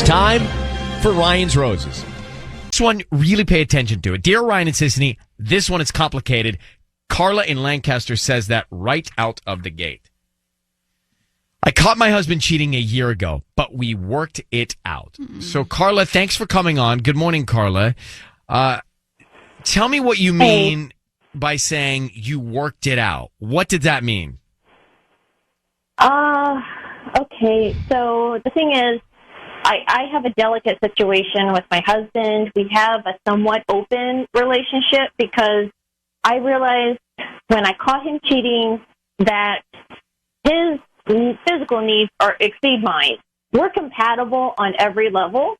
It's time for Ryan's Roses. This one, really pay attention to it. Dear Ryan and Justine, this one is complicated. Karla in Lancaster says that right out of the gate. I caught my husband cheating a year ago, but we worked it out. So, Karla, thanks for coming on. Good morning, Karla. Tell me what you mean by saying you worked it out. What did that mean? Okay. So the thing is, I have a delicate situation with my husband. We have a somewhat open relationship because I realized when I caught him cheating that his physical needs exceed mine. We're compatible on every level.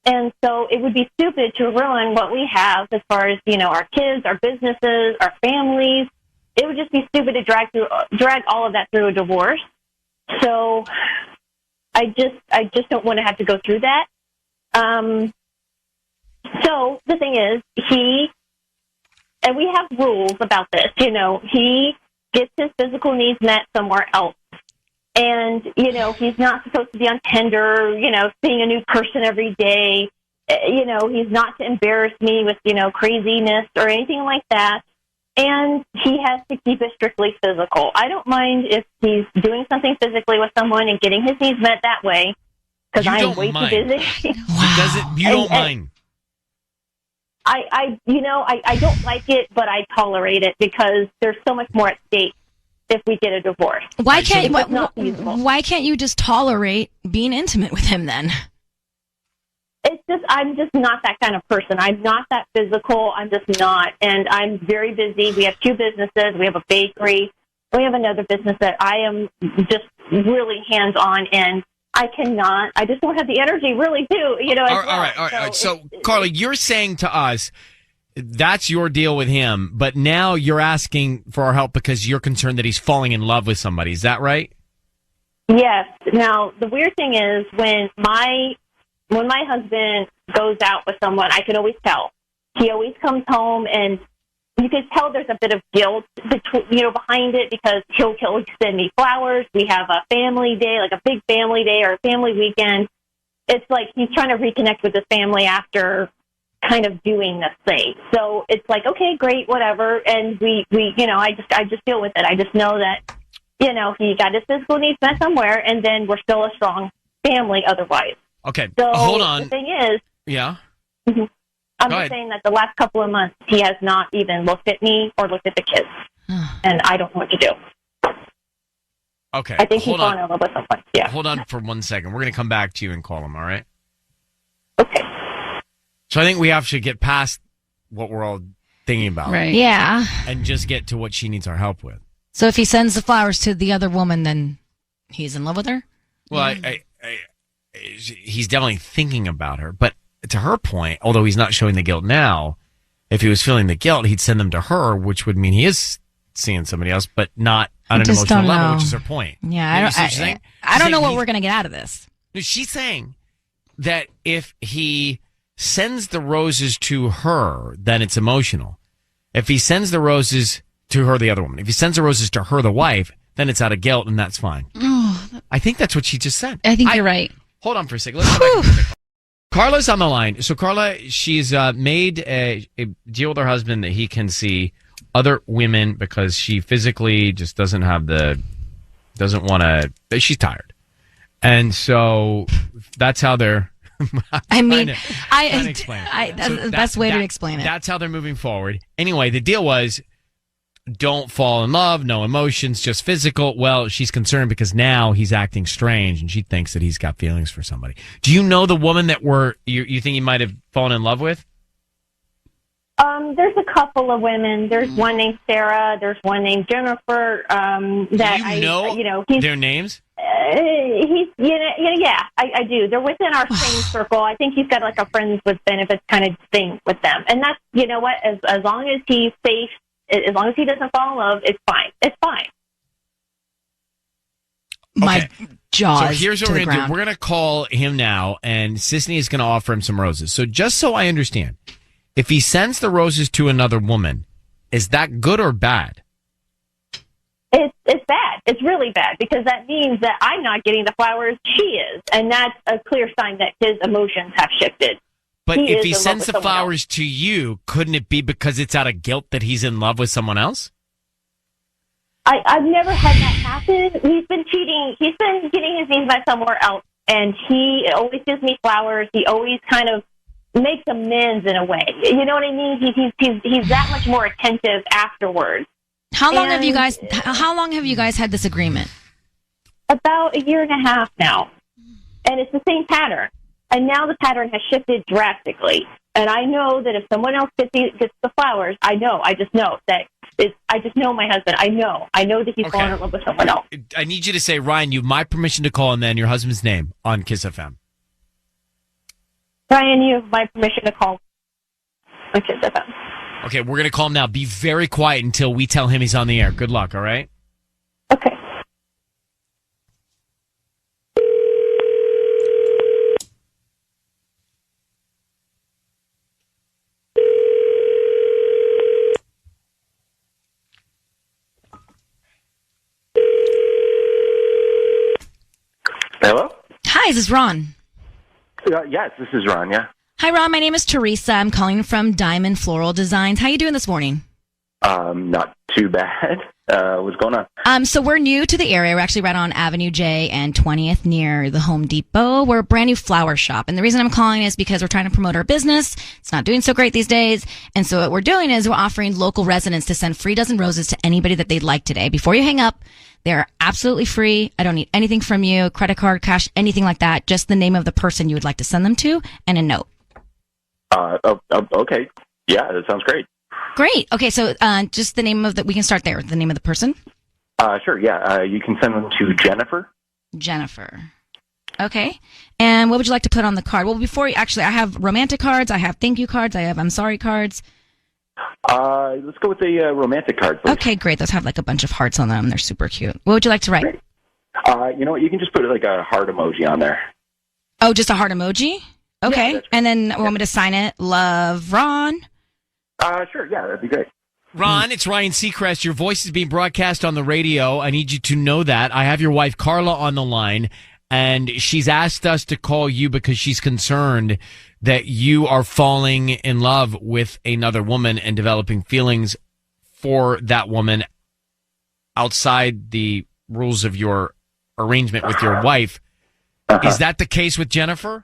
And so it would be stupid to ruin what we have as far as, our kids, our businesses, our families. It would just be stupid to drag all of that through a divorce. So I just don't want to have to go through that. So the thing is, and we have rules about this, he gets his physical needs met somewhere else. And, he's not supposed to be on Tinder, seeing a new person every day. He's not to embarrass me with, craziness or anything like that. And he has to keep it strictly physical. I don't mind if he's doing something physically with someone and getting his needs met that way, because I'm way too busy. Wow. You don't mind. I don't like it, but I tolerate it because there's so much more at stake if we get a divorce. Why can't you just tolerate being intimate with him then? It's just, I'm just not that kind of person. I'm not that physical. I'm just not. And I'm very busy. We have 2 businesses. We have a bakery. We have another business that I am just really hands-on in. I just don't have the energy really to, All right. So, Karla, you're saying to us, that's your deal with him, but now you're asking for our help because you're concerned that he's falling in love with somebody. Is that right? Yes. Now, the weird thing is when my husband goes out with someone, I can always tell. He always comes home, and you can tell there's a bit of guilt behind it because he'll send me flowers. We have a family day, like a big family day or a family weekend. It's like he's trying to reconnect with his family after kind of doing this thing. So it's like, okay, great, whatever. And we I just deal with it. I just know that, he got his physical needs met somewhere, and then we're still a strong family otherwise. Okay, so hold on. The thing is, yeah, I'm just saying that the last couple of months, he has not even looked at me or looked at the kids, and I don't know what to do. Okay, I think he's falling in love with someone. Yeah. Hold on for 1 second. We're going to come back to you and call him, all right? Okay. So I think we have to get past what we're all thinking about. Right. Yeah. And just get to what she needs our help with. So if he sends the flowers to the other woman, then he's in love with her? Well, he's definitely thinking about her. But to her point, although he's not showing the guilt now, if he was feeling the guilt, he'd send them to her, which would mean he is seeing somebody else, but not on an emotional level, which is her point. Yeah, I don't know what we're going to get out of this. She's saying that if he sends the roses to her, then it's emotional. If he sends the roses to her, the other woman, if he sends the roses to her, the wife, then it's out of guilt, and that's fine. I think that's what she just said. I think you're right. Hold on for a second. Let's go back. Karla's on the line. So, Karla, she's made a deal with her husband that he can see other women because she physically just doesn't want to, she's tired. And so that's how they're, that's the best way to explain it. That's how they're moving forward. Anyway, the deal was don't fall in love, no emotions, just physical. Well, she's concerned because now he's acting strange and she thinks that he's got feelings for somebody. Do you know the woman that you think he might have fallen in love with? There's a couple of women. There's one named Sarah. There's one named Jennifer. Do you know their names? Yeah, I do. They're within our same circle. I think he's got like a friends with benefits kind of thing with them. And that's, you know what, as long as he's safe, as long as he doesn't fall in love, it's fine. It's fine. My jaws. So here's what we're going to do. We're going to call him now, and Sisney is going to offer him some roses. So just so I understand, if he sends the roses to another woman, is that good or bad? It's bad. It's really bad because that means that I'm not getting the flowers she is, and that's a clear sign that his emotions have shifted. But if he sends the flowers to you, couldn't it be because it's out of guilt that he's in love with someone else? I've never had that happen. He's been cheating. He's been getting his needs met somewhere else, and he always gives me flowers. He always kind of makes amends in a way. You know what I mean? He's that much more attentive afterwards. How long have you guys had this agreement? About a year and a half now. And it's the same pattern. And now the pattern has shifted drastically. And I know that if someone else gets the flowers, I just know that I just know my husband. I know that he's fallen in love with someone else. I need you to say, Ryan, you have my permission to call, and then your husband's name on Kiss FM. Ryan, you have my permission to call on Kiss FM. Okay, we're going to call him now. Be very quiet until we tell him he's on the air. Good luck, all right? Okay. Hello? Hi, this is Ron. Yes, this is Ron, yeah. Hi, Ron. My name is Teresa. I'm calling from Diamond Floral Designs. How you doing this morning? Not too bad. What's going on? So we're new to the area. We're actually right on Avenue J and 20th near the Home Depot. We're a brand new flower shop. And the reason I'm calling is because we're trying to promote our business. It's not doing so great these days. And so what we're doing is we're offering local residents to send free dozen roses to anybody that they'd like today. Before you hang up, they're absolutely free. I don't need anything from you, credit card, cash, anything like that. Just the name of the person you would like to send them to and a note. Okay. Yeah, that sounds great. Great. Okay, so just the name of we can start there. The name of the person? Sure, yeah. You can send them to Jennifer. Jennifer. Okay. And what would you like to put on the card? Well, I have romantic cards, I have thank you cards, I have I'm sorry cards. Let's go with the romantic card, please. Okay, great. Those have like a bunch of hearts on them. They're super cute. What would you like to write? You know what? You can just put like a heart emoji on there. Oh, just a heart emoji? Okay. Yeah, and then want me to sign it? Love, Ron? Sure. Yeah, that'd be great. Ron, it's Ryan Seacrest. Your voice is being broadcast on the radio. I need you to know that. I have your wife, Karla, on the line, and she's asked us to call you because she's concerned that you are falling in love with another woman and developing feelings for that woman outside the rules of your arrangement with your wife. Is that the case with Jennifer?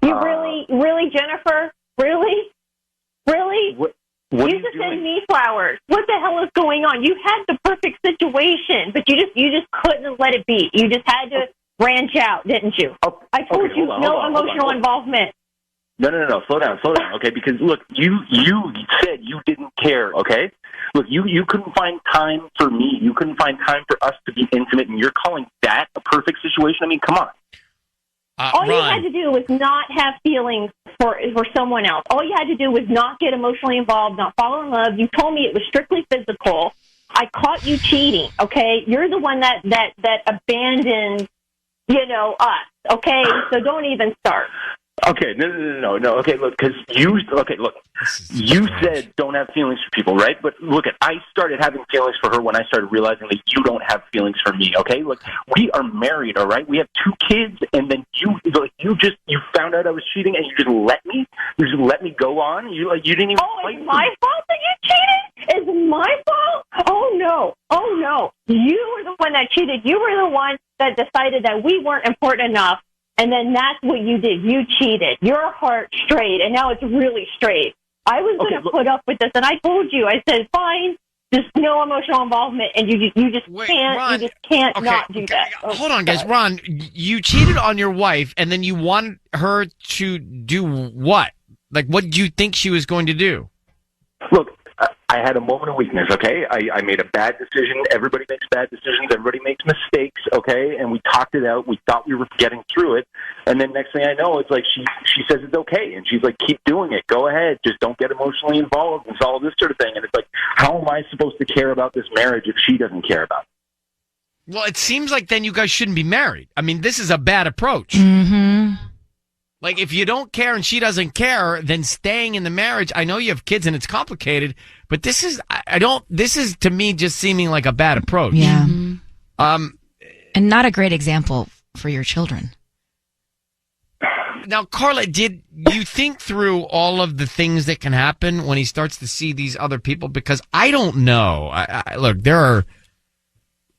You really, Jennifer? Really? What you just send me flowers. What the hell is going on? You had the perfect situation, but you just couldn't let it be. You just had to branch out, didn't you? I told you no emotional involvement. No. Slow down. Okay, because look, you said you didn't care. Okay, look, you couldn't find time for me. You couldn't find time for us to be intimate, and you're calling that a perfect situation? I mean, come on. All you had to do was not have feelings for someone else. All you had to do was not get emotionally involved, not fall in love. You told me it was strictly physical. I caught you cheating, okay? You're the one that abandoned, us, okay? So don't even start. Okay, no. Okay, look, you said don't have feelings for people, right? But look, I started having feelings for her when I started realizing that you don't have feelings for me. Okay, look, we are married, all right? We have 2 kids, and then you found out I was cheating, and you just let me go on. You didn't even. Oh, it's my fault that you cheated? It's my fault? Oh no! You were the one that cheated. You were the one that decided that we weren't important enough. And then that's what you did. You cheated. Your heart strayed, and now it's really straight. I was going to put up with this, and I told you. I said, fine, just no emotional involvement, and you just can't. Ron, you just can't not do that. Hold on, guys. Ron, you cheated on your wife, and then you wanted her to do what? Like, what did you think she was going to do? Look, I had a moment of weakness, okay? I made a bad decision. Everybody makes bad decisions. Everybody makes mistakes, okay? And we talked it out. We thought we were getting through it. And then next thing I know, it's like she says it's okay. And she's like, keep doing it. Go ahead. Just don't get emotionally involved and all this sort of thing. And it's like, how am I supposed to care about this marriage if she doesn't care about it? Well, it seems like then you guys shouldn't be married. I mean, this is a bad approach. Mm-hmm. Like, if you don't care and she doesn't care, then staying in the marriage, I know you have kids and it's complicated, but this is to me just seeming like a bad approach. Yeah. And not a great example for your children. Now, Karla, did you think through all of the things that can happen when he starts to see these other people? Because I don't know. Look, there are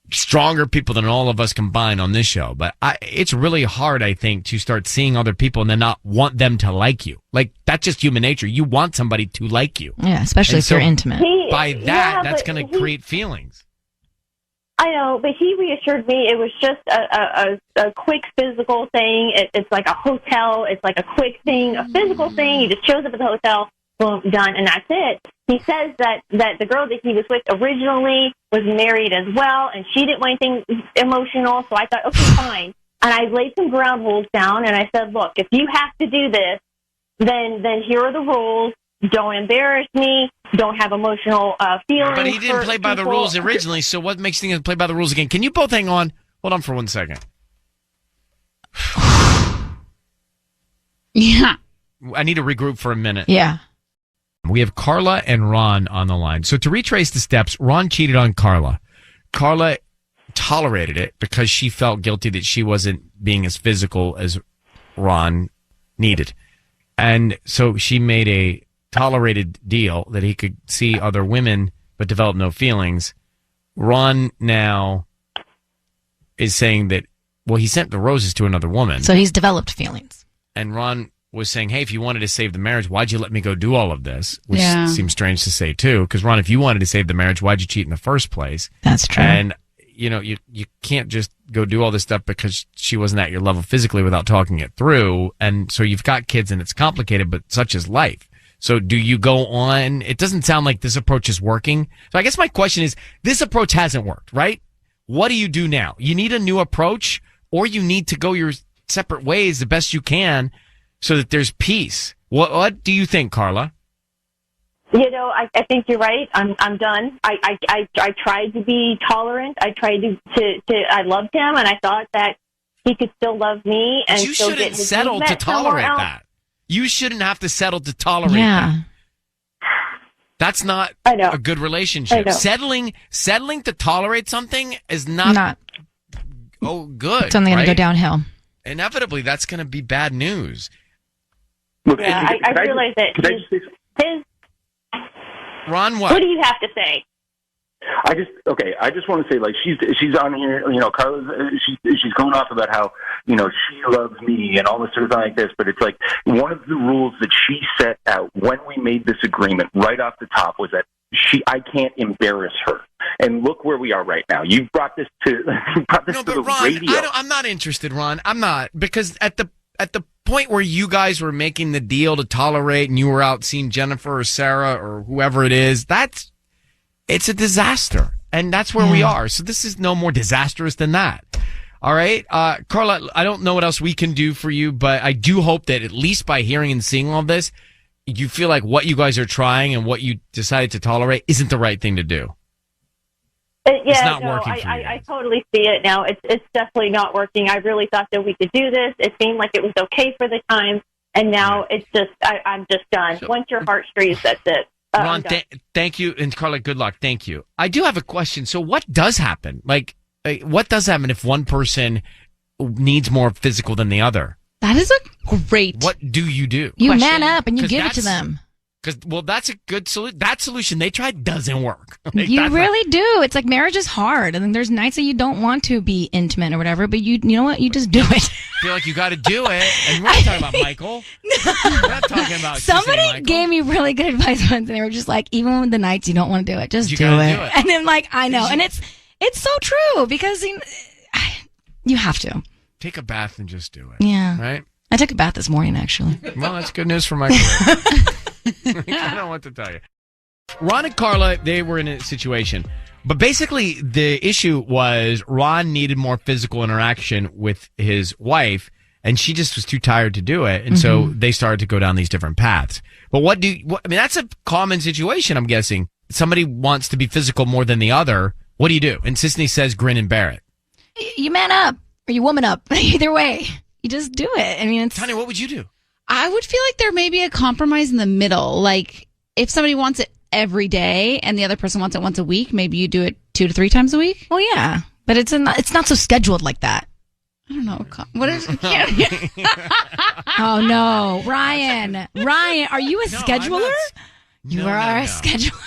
stronger people than all of us combined on this show, but it's really hard, I think, to start seeing other people and then not want them to like you. Like, that's just human nature. You want somebody to like you. Yeah, especially if you're intimate. By that, that's going to create feelings. I know, but he reassured me it was just a quick physical thing. It's like a hotel. It's like a quick thing, a physical thing. He just shows up at the hotel, boom, done, and that's it. He says that the girl that he was with originally was married as well, and she didn't want anything emotional, so I thought, okay, fine. And I laid some ground rules down, and I said, look, if you have to do this, then here are the rules. Don't embarrass me. Don't have emotional feelings. But he didn't play by the rules originally, so what makes things play by the rules again? Can you both hang on? Hold on for 1 second. Yeah. I need to regroup for a minute. Yeah. We have Karla and Ron on the line. So to retrace the steps, Ron cheated on Karla. Karla tolerated it because she felt guilty that she wasn't being as physical as Ron needed. And so she made a tolerated deal that he could see other women but develop no feelings. Ron now is saying that, well, he sent the roses to another woman. So he's developed feelings. And Ron was saying, hey, if you wanted to save the marriage, why'd you let me go do all of this? Which seems strange to say, too. Because, Ron, if you wanted to save the marriage, why'd you cheat in the first place? That's true. And, you know, you can't just go do all this stuff because she wasn't at your level physically without talking it through. And so you've got kids and it's complicated, but such is life. So do you go on? It doesn't sound like this approach is working. So I guess my question is, this approach hasn't worked, right? What do you do now? You need a new approach, or you need to go your separate ways the best you can so that there's peace. What do you think, Karla? You know, I think you're right. I'm done. I tried to be tolerant. I tried to I loved him, and I thought that he could still love me and you still shouldn't get his settle needs to met somewhere tolerate else. that. You shouldn't have to settle to tolerate that. That's not a good relationship. Settling to tolerate something is not good. It's only going to go downhill. Inevitably, that's going to be bad news. Look, Yeah, I realize that his Ron, what? What do you have to say? I just want to say, like, she's on here, you know, Karla's, she's going off about how, you know, she loves me and all this sort of thing like this, but it's like one of the rules that she set out when we made this agreement right off the top was that I can't embarrass her. And look where we are right now. You brought this to the Ron, radio. I'm not interested, Ron. I'm not, because at the point where you guys were making the deal to tolerate and you were out seeing Jennifer or Sarah or whoever it is, it's a disaster. And that's where we are. So this is no more disastrous than that. All right. Karla, I don't know what else we can do for you, but I do hope that at least by hearing and seeing all this, you feel like what you guys are trying and what you decided to tolerate isn't the right thing to do. It's not working for you. I totally see it now. It's definitely not working. I really thought that we could do this. It seemed like it was okay for the time, and now it's just I'm just done. Once your heart freezes, that's it. Ron, thank you, and Karla, good luck. Thank you. I do have a question. So, what does happen? Like, what does happen if one person needs more physical than the other? That is a great. What do? You question? Man up and you give it to them. Because, that's a good solution. That solution they tried doesn't work. You really do. It's like marriage is hard. And there's nights that you don't want to be intimate or whatever, but you know what? You just do it. I feel like you got to do it. And we're not talking about Michael. We're not talking about Somebody gave me really good advice once, and they were just like, even when the nights you don't want to do it, just do it. And then, like, I know. And it's so true because you have to. Take a bath and just do it. Yeah. Right? I took a bath this morning, actually. Well, that's good news for my career. I don't know what to tell you. Ron and Karla, they were in a situation. But basically, the issue was Ron needed more physical interaction with his wife, and she just was too tired to do it. And so they started to go down these different paths. But I mean, that's a common situation, I'm guessing. Somebody wants to be physical more than the other. What do you do? And Sisney says, grin and bear it. You man up, or you woman up. Either way. You just do it. I mean, Tanya, what would you do? I would feel like there may be a compromise in the middle. Like, if somebody wants it every day and the other person wants it once a week, maybe you do it 2 to 3 times a week. Well, yeah, but it's not so scheduled like that. I don't know. What is it? Oh, no. Ryan, are you a scheduler? You are a scheduler.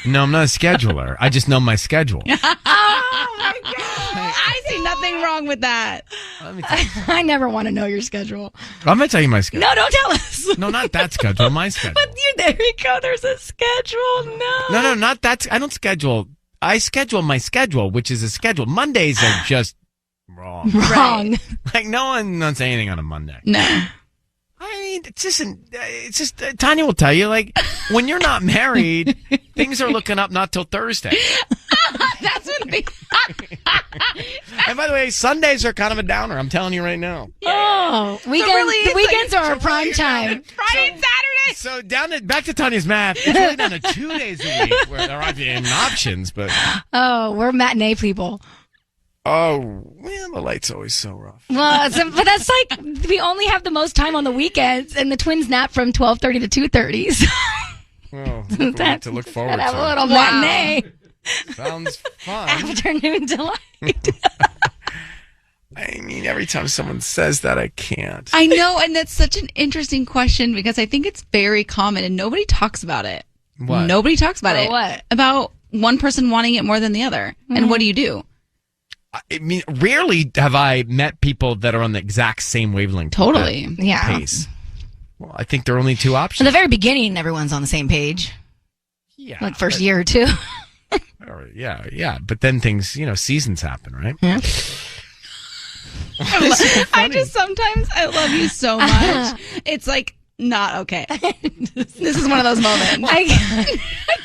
No, I'm not a scheduler. I just know my schedule. Oh, my God. I see nothing wrong with that. Let me tell you. I never want to know your schedule. I'm going to tell you my schedule. No, don't tell us. No, not that schedule. My schedule. But there you go. There's a schedule. No, not that. I don't schedule. I schedule my schedule, which is a schedule. Mondays are just wrong. Wrong. Like, no one does anything on a Monday. No. I mean, it's just Tanya will tell you, like, when you're not married, things are looking up not till Thursday. That's when they... And by the way, Sundays are kind of a downer. I'm telling you right now. Oh, the weekends are our prime time. Friday and Saturday. So back to Tanya's math. It's really down to 2 days a week where there aren't even options, but... Oh, we're matinee people. Oh, man, the light's always so rough. Well, but that's like, we only have the most time on the weekends, and the twins nap from 12:30 to 2:30. So Well, to look forward have to. a little matinee. Sounds fun. Afternoon delight. I mean, every time someone says that, I can't. I know, and that's such an interesting question because I think it's very common and nobody talks about it. What? Nobody talks about it. What? About one person wanting it more than the other. And what do you do? I mean, rarely have I met people that are on the exact same wavelength. Totally. With that Yeah. pace. Well, I think there are only 2 In options. the very beginning, everyone's on the same page. Yeah. Like first year or two. Yeah. But then things, seasons happen, right? Yeah. I love you so much. It's like not okay. This is one of those moments. I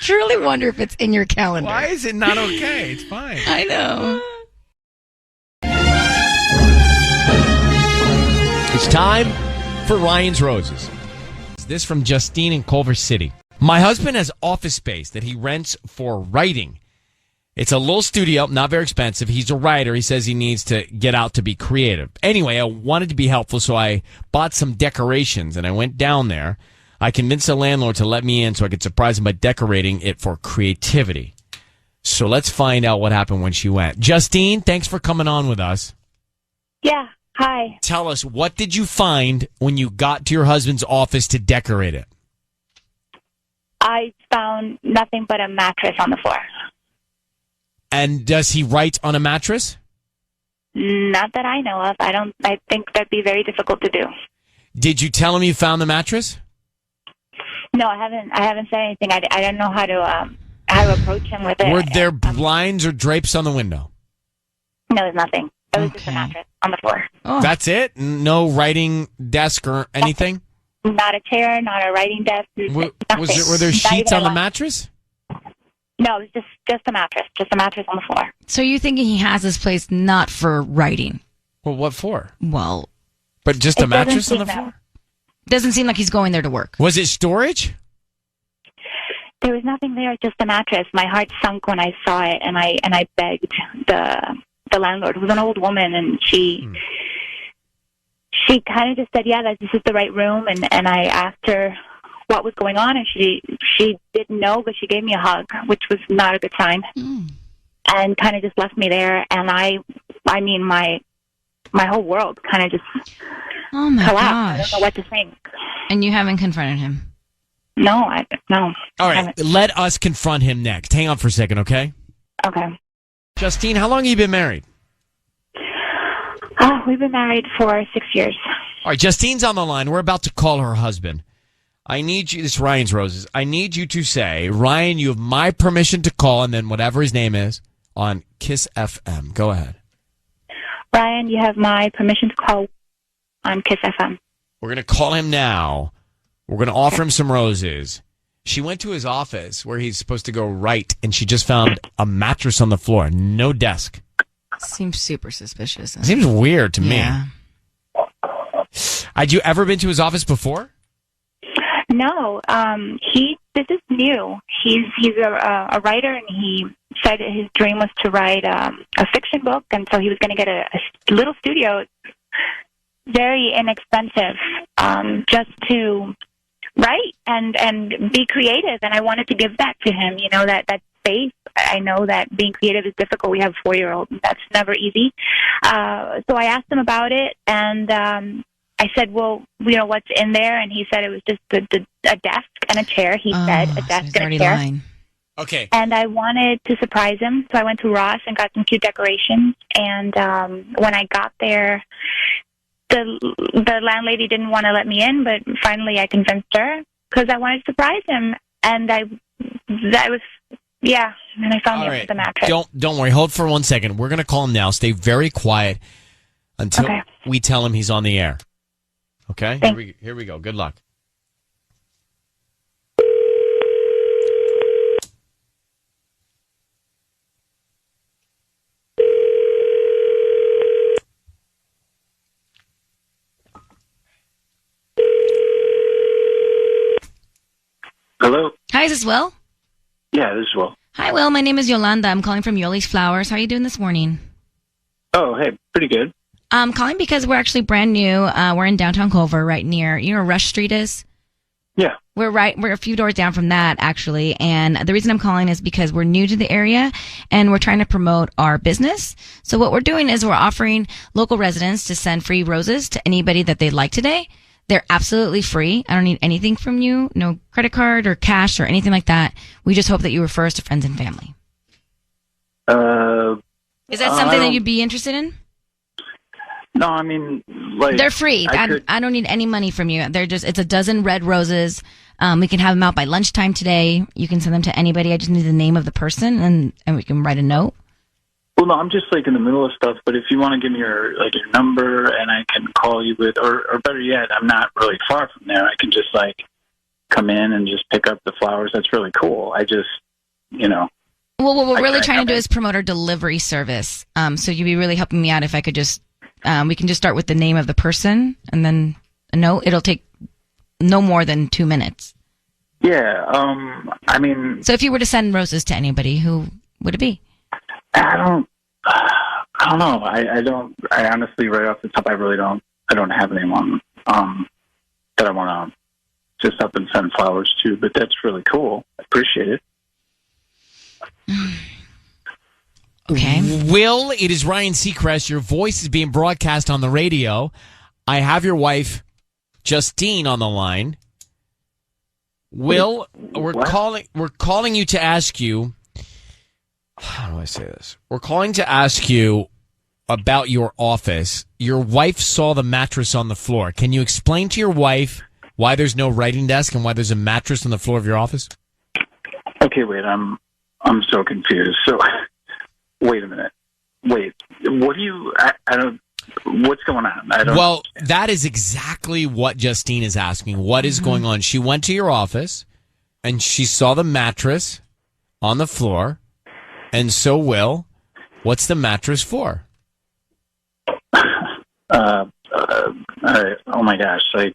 truly wonder if it's in your calendar. Why is it not okay? It's fine. I know. It's time for Ryan's Roses. This from Justine in Culver City. My husband has office space that he rents for writing. It's a little studio, not very expensive. He's a writer. He says he needs to get out to be creative. Anyway, I wanted to be helpful, so I bought some decorations, and I went down there. I convinced the landlord to let me in so I could surprise him by decorating it for creativity. So let's find out what happened when she went. Justine, thanks for coming on with us. Yeah. Hi. Tell us, what did you find when you got to your husband's office to decorate it? I found nothing but a mattress on the floor. And does he write on a mattress? Not that I know of. I think that'd be very difficult to do. Did you tell him you found the mattress? No, I haven't said anything. I don't know how to approach him with it. Were there blinds or drapes on the window? No, there's nothing. It was just a mattress on the floor. Oh. That's it? No writing desk or anything? Not a chair, not a writing desk. Were Nothing. there Not sheets even on the a- mattress? No, it was just a mattress. Just a mattress on the floor. So you're thinking he has this place not for writing? Well, what for? Well, But just It a mattress doesn't on the seem floor? doesn't seem like he's going there to work. Was it storage? There was nothing there, just a mattress. My heart sunk when I saw it, and I begged the landlord, who was an old woman, and she kind of just said, "Yeah, this is the right room." And I asked her what was going on, and she didn't know, but she gave me a hug, which was not a good sign, and kind of just left me there. And I mean, my whole world kind of just Oh my collapsed. I gosh! don't know what to think. And you haven't confronted him. No. All right, let us confront him next. Hang on for a second, okay? Okay. Justine, how long have you been married? We've been married for 6 years. All right, Justine's on the line. We're about to call her husband. I need you, this is Ryan's Roses. I need you to say, Ryan, you have my permission to call, and then whatever his name is, on Kiss FM. Go ahead. Ryan, you have my permission to call on Kiss FM. We're going to call him now. We're going to offer him some roses. She went to his office where he's supposed to go write, and she just found a mattress on the floor. No desk. Seems super suspicious. It seems weird to Yeah. me. Had you ever been to his office before? No, this is new. He's a writer, and he said that his dream was to write a fiction book, and so he was going to get a little studio very inexpensive, just to write and be creative. And I wanted to give back to him, that space. I know that being creative is difficult. We have a 4-year-old. That's never easy. So I asked him about it, and I said, well, what's in there? And he said it was just a desk and a chair. He said a desk and a chair. Lying. Okay. And I wanted to surprise him, so I went to Ross and got some cute decorations. And when I got there, the landlady didn't want to let me in, but finally I convinced her because I wanted to surprise him. And and I found the mattress. Don't worry. Hold for 1 second. We're going to call him now. Stay very quiet until we tell him he's on the air. Okay? Here we go. Good luck. Hello? Hi, is this Will? Yeah, this is Will. Hi, Will. My name is Yolanda. I'm calling from Yoli's Flowers. How are you doing this morning? Oh, hey, pretty good. I'm calling because we're actually brand new. We're in downtown Culver, right near, where Rush Street is? Yeah. We're a few doors down from that, actually. And the reason I'm calling is because we're new to the area and we're trying to promote our business. So what we're doing is we're offering local residents to send free roses to anybody that they'd like today. They're absolutely free. I don't need anything from you. No credit card or cash or anything like that. We just hope that you refer us to friends and family. Is that something that you'd be interested in? No, I mean, like... They're free. I don't need any money from you. It's a dozen red roses. We can have them out by lunchtime today. You can send them to anybody. I just need the name of the person and we can write a note. Well, no, I'm just like in the middle of stuff, but if you want to give me your number and I can call you with, or better yet, I'm not really far from there. I can just come in and just pick up the flowers. That's really cool. I just, Well, what we're really trying to do is promote our delivery service. So you'd be really helping me out if I could just, we can just start with the name of the person and then a note. It'll take no more than 2 minutes. Yeah. I mean. So if you were to send roses to anybody, who would it be? I don't know. I honestly, right off the top, I don't have anyone, that I want to just up and send flowers to, but that's really cool. I appreciate it. Okay. Will, it is Ryan Seacrest. Your voice is being broadcast on the radio. I have your wife, Justine, on the line. Will, we're calling you to ask you, how do I say this? We're calling to ask you about your office. Your wife saw the mattress on the floor. Can you explain to your wife why there's no writing desk and why there's a mattress on the floor of your office? Okay, wait, I'm so confused. So, wait a minute. Wait, what do you, I don't, what's going on? Well, that is exactly what Justine is asking. What is going on? She went to your office and she saw the mattress on the floor. And so, Will, what's the mattress for? Oh my gosh! I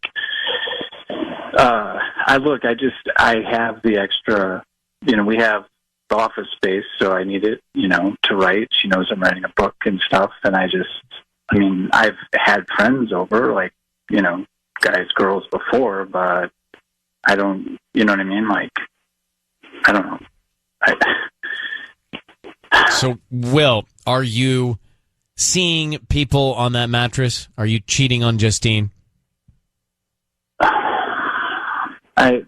have the extra. We have the office space, so I need it. To write. She knows I'm writing a book and stuff, and I've had friends over, guys, girls before, but I don't. You know what I mean? I don't know. So, Will, are you seeing people on that mattress? Are you cheating on Justine? I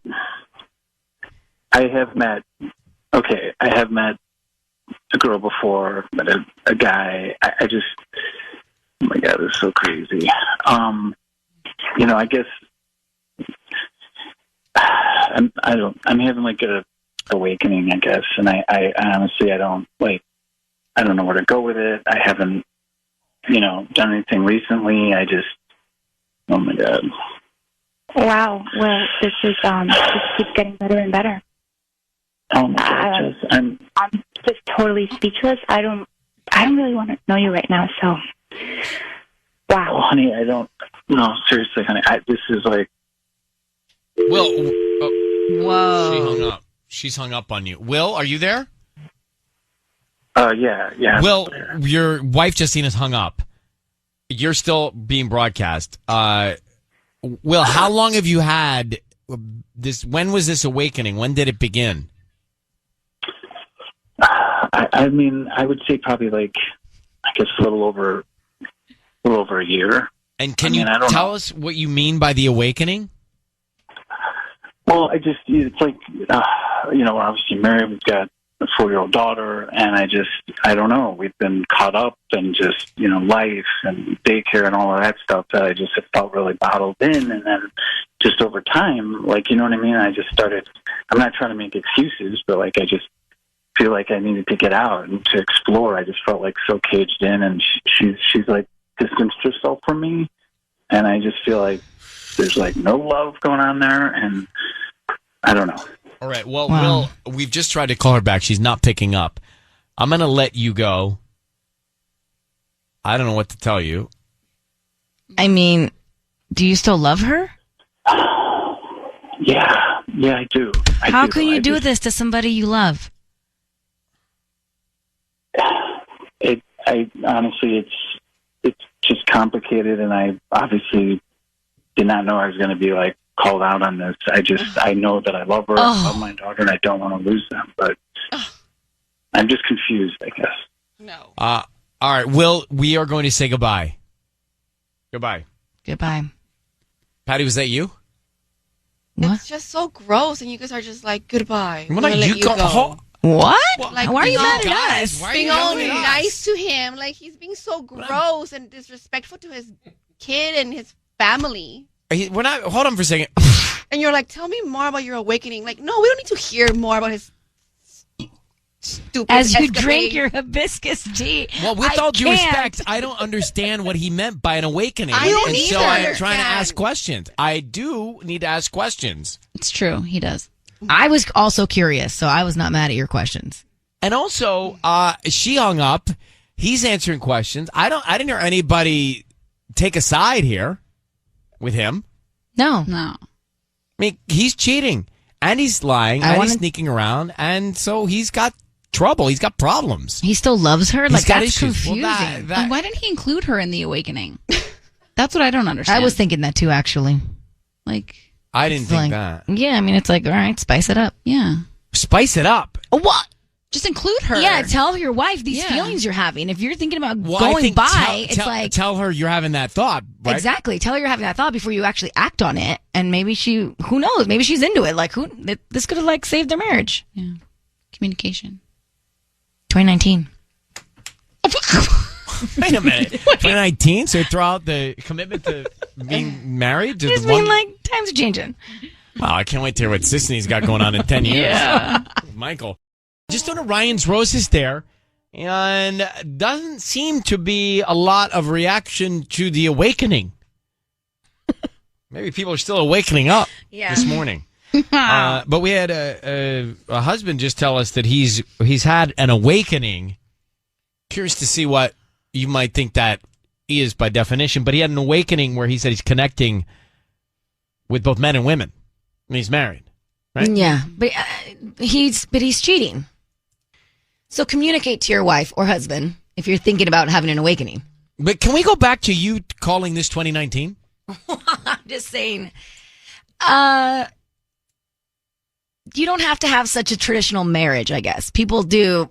have met a girl before, met a guy. I just, oh my God, this is so crazy. I guess I'm having a awakening, I guess, and I honestly, I don't know where to go with it. I haven't, done anything recently. Oh my God. Wow. Well, this keeps getting better and better. Oh my God. I'm just totally speechless. I don't really want to know you right now. So, wow. Oh, honey, I don't. No, seriously, honey. This is Will. Whoa. She hung up. She's hung up on you. Will, are you there? Yeah. Will, your wife Justine has hung up. You're still being broadcast. Will, how long have you had this? When was this awakening? When did it begin? I mean, I would say probably like, I guess a little over a year. And can you tell us what you mean by the awakening? Well, it's like, we're obviously married. We've got a 4-year-old daughter, and I don't know. We've been caught up in just, life and daycare and all of that stuff that I just have felt really bottled in. And then just over time, like, you know what I mean? I just started, I'm not trying to make excuses, but like, I just feel like I needed to get out and to explore. I just felt like so caged in, and she's like distanced herself from me. And I just feel like there's like no love going on there. And I don't know. All right. Well, Will, we've just tried to call her back. She's not picking up. I'm going to let you go. I don't know what to tell you. I mean, do you still love her? Yeah, I do. How can you do this to somebody you love? I honestly, it's just complicated, and I obviously did not know I was going to be like called out on this. I know that I love her, I love my daughter, and I don't want to lose them, but I'm just confused, I guess. No. All right, Will, we are going to say goodbye. Goodbye. Patty, was that you? What? It's just so gross, and you guys are just like, goodbye. Well, you go. What? Like, why are you mad being at us? Being all nice to him. Like, he's being so gross and disrespectful to his kid and his family. We're not. Hold on for a second. And you're like, tell me more about your awakening. Like, no, we don't need to hear more about his stupid As you escapade. drink your hibiscus tea. Well, with all due respect, I don't understand what he meant by an awakening. I don't and so either. I'm trying to ask questions. I do need to ask questions. It's true. He does. I was also curious, so I was not mad at your questions. And also, she hung up. He's answering questions. I didn't hear anybody take a side here with him. No. I mean, he's cheating, and he's lying, and he's sneaking around, and so he's got trouble. He's got problems. He still loves her? Like, that's issues. confusing. Well, And why didn't he include her in the awakening? That's what I don't understand. I was thinking that too, actually. Like, I didn't think that. Yeah, I mean, it's like, all right, spice it up. yeah. Spice it up. What? Just include her. Yeah, tell your wife these Yeah. feelings you're having. If you're thinking about Well, I going think by, it's like... Tell her you're having that thought, right? Exactly. Tell her you're having that thought before you actually act on it. And maybe who knows? Maybe she's into it. Like, this could have, like, saved their marriage. Yeah. Communication. 2019. Wait a minute. 2019? So throw out the commitment to being married? I just mean, like, times are changing. Wow, I can't wait to hear what Justine's got going on in 10 years. Yeah. Michael. Just doing a Ryan's Roses there, and doesn't seem to be a lot of reaction to the awakening. Maybe people are still awakening up this morning. But we had a husband just tell us that he's had an awakening. Curious to see what you might think that is by definition, but he had an awakening where he said he's connecting with both men and women. And he's married, right? Yeah, but he's cheating. So communicate to your wife or husband if you're thinking about having an awakening. But can we go back to you calling this 2019? I'm just saying. You don't have to have such a traditional marriage, I guess. People do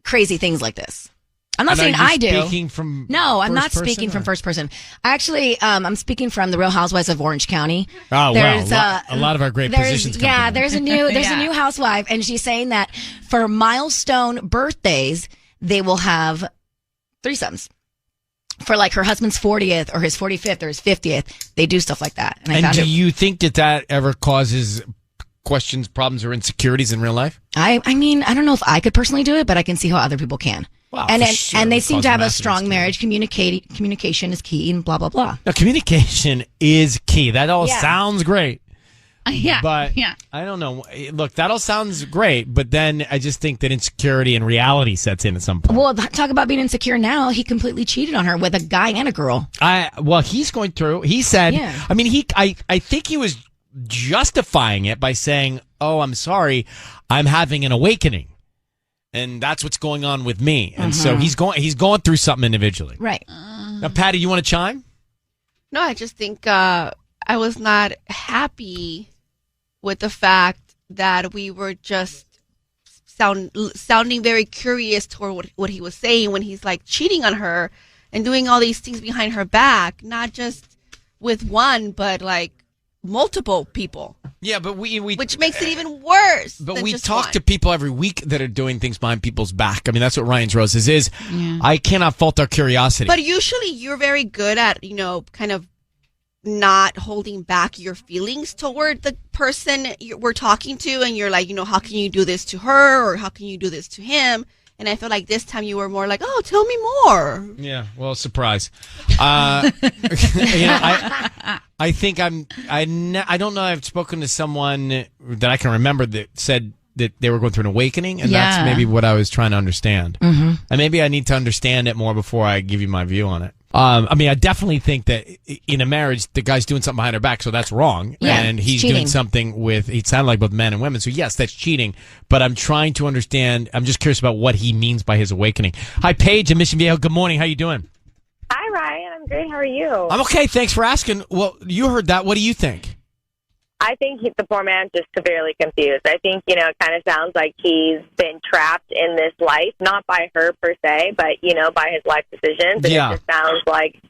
crazy things like this. I'm not saying I do. Speaking from no, I'm not first speaking person, from first person. Actually, I'm speaking from the Real Housewives of Orange County. Oh, wow. A lot of our great positions come from there's a new housewife, and she's saying that for milestone birthdays, they will have threesomes. For like her husband's 40th or his 45th or his 50th, they do stuff like that. And do you think that ever causes questions, problems, or insecurities in real life? I mean, I don't know if I could personally do it, but I can see how other people can. Wow, and sure. they seem to have a Massive strong insecurity. marriage. Communication is key, and blah blah blah. No, communication is key. That all sounds great. Yeah. But I don't know. Look, that all sounds great, but then I just think that insecurity and reality sets in at some point. Well, talk about being insecure now. He completely cheated on her with a guy and a girl. He's going through. He said, Yeah. I mean, I think he was justifying it by saying, "Oh, I'm sorry, I'm having an awakening, and that's what's going on with me." And so he's going through something individually. Right. Now, Patty, you want to chime? No, I just think I was not happy with the fact that we were just sounding very curious toward what he was saying when he's like cheating on her and doing all these things behind her back, not just with one, but like multiple people. Yeah, but we which makes it even worse. But we talk to people every week that are doing things behind people's back. I mean, that's what Ryan's Roses is. Yeah. I cannot fault our curiosity. But usually you're very good at, kind of not holding back your feelings toward the person we're talking to. And you're like, how can you do this to her? Or how can you do this to him? And I feel like this time you were more like, oh, tell me more. Yeah, well, surprise. I think I don't know. I've spoken to someone that I can remember that said that they were going through an awakening, and that's maybe what I was trying to understand. Mm-hmm. And maybe I need to understand it more before I give you my view on it. I definitely think that in a marriage, the guy's doing something behind her back, so that's wrong. Yeah, and he's doing something it sounded like both men and women. So yes, that's cheating. But I'm trying to understand. I'm just curious about what he means by his awakening. Hi, Paige in Mission Viejo. Good morning. How you doing? Hi, Ryan. I'm great. How are you? I'm okay. Thanks for asking. Well, you heard that. What do you think? I think the poor man's just severely confused. I think, it kind of sounds like he's been trapped in this life, not by her per se, but, by his life decisions. And it just sounds like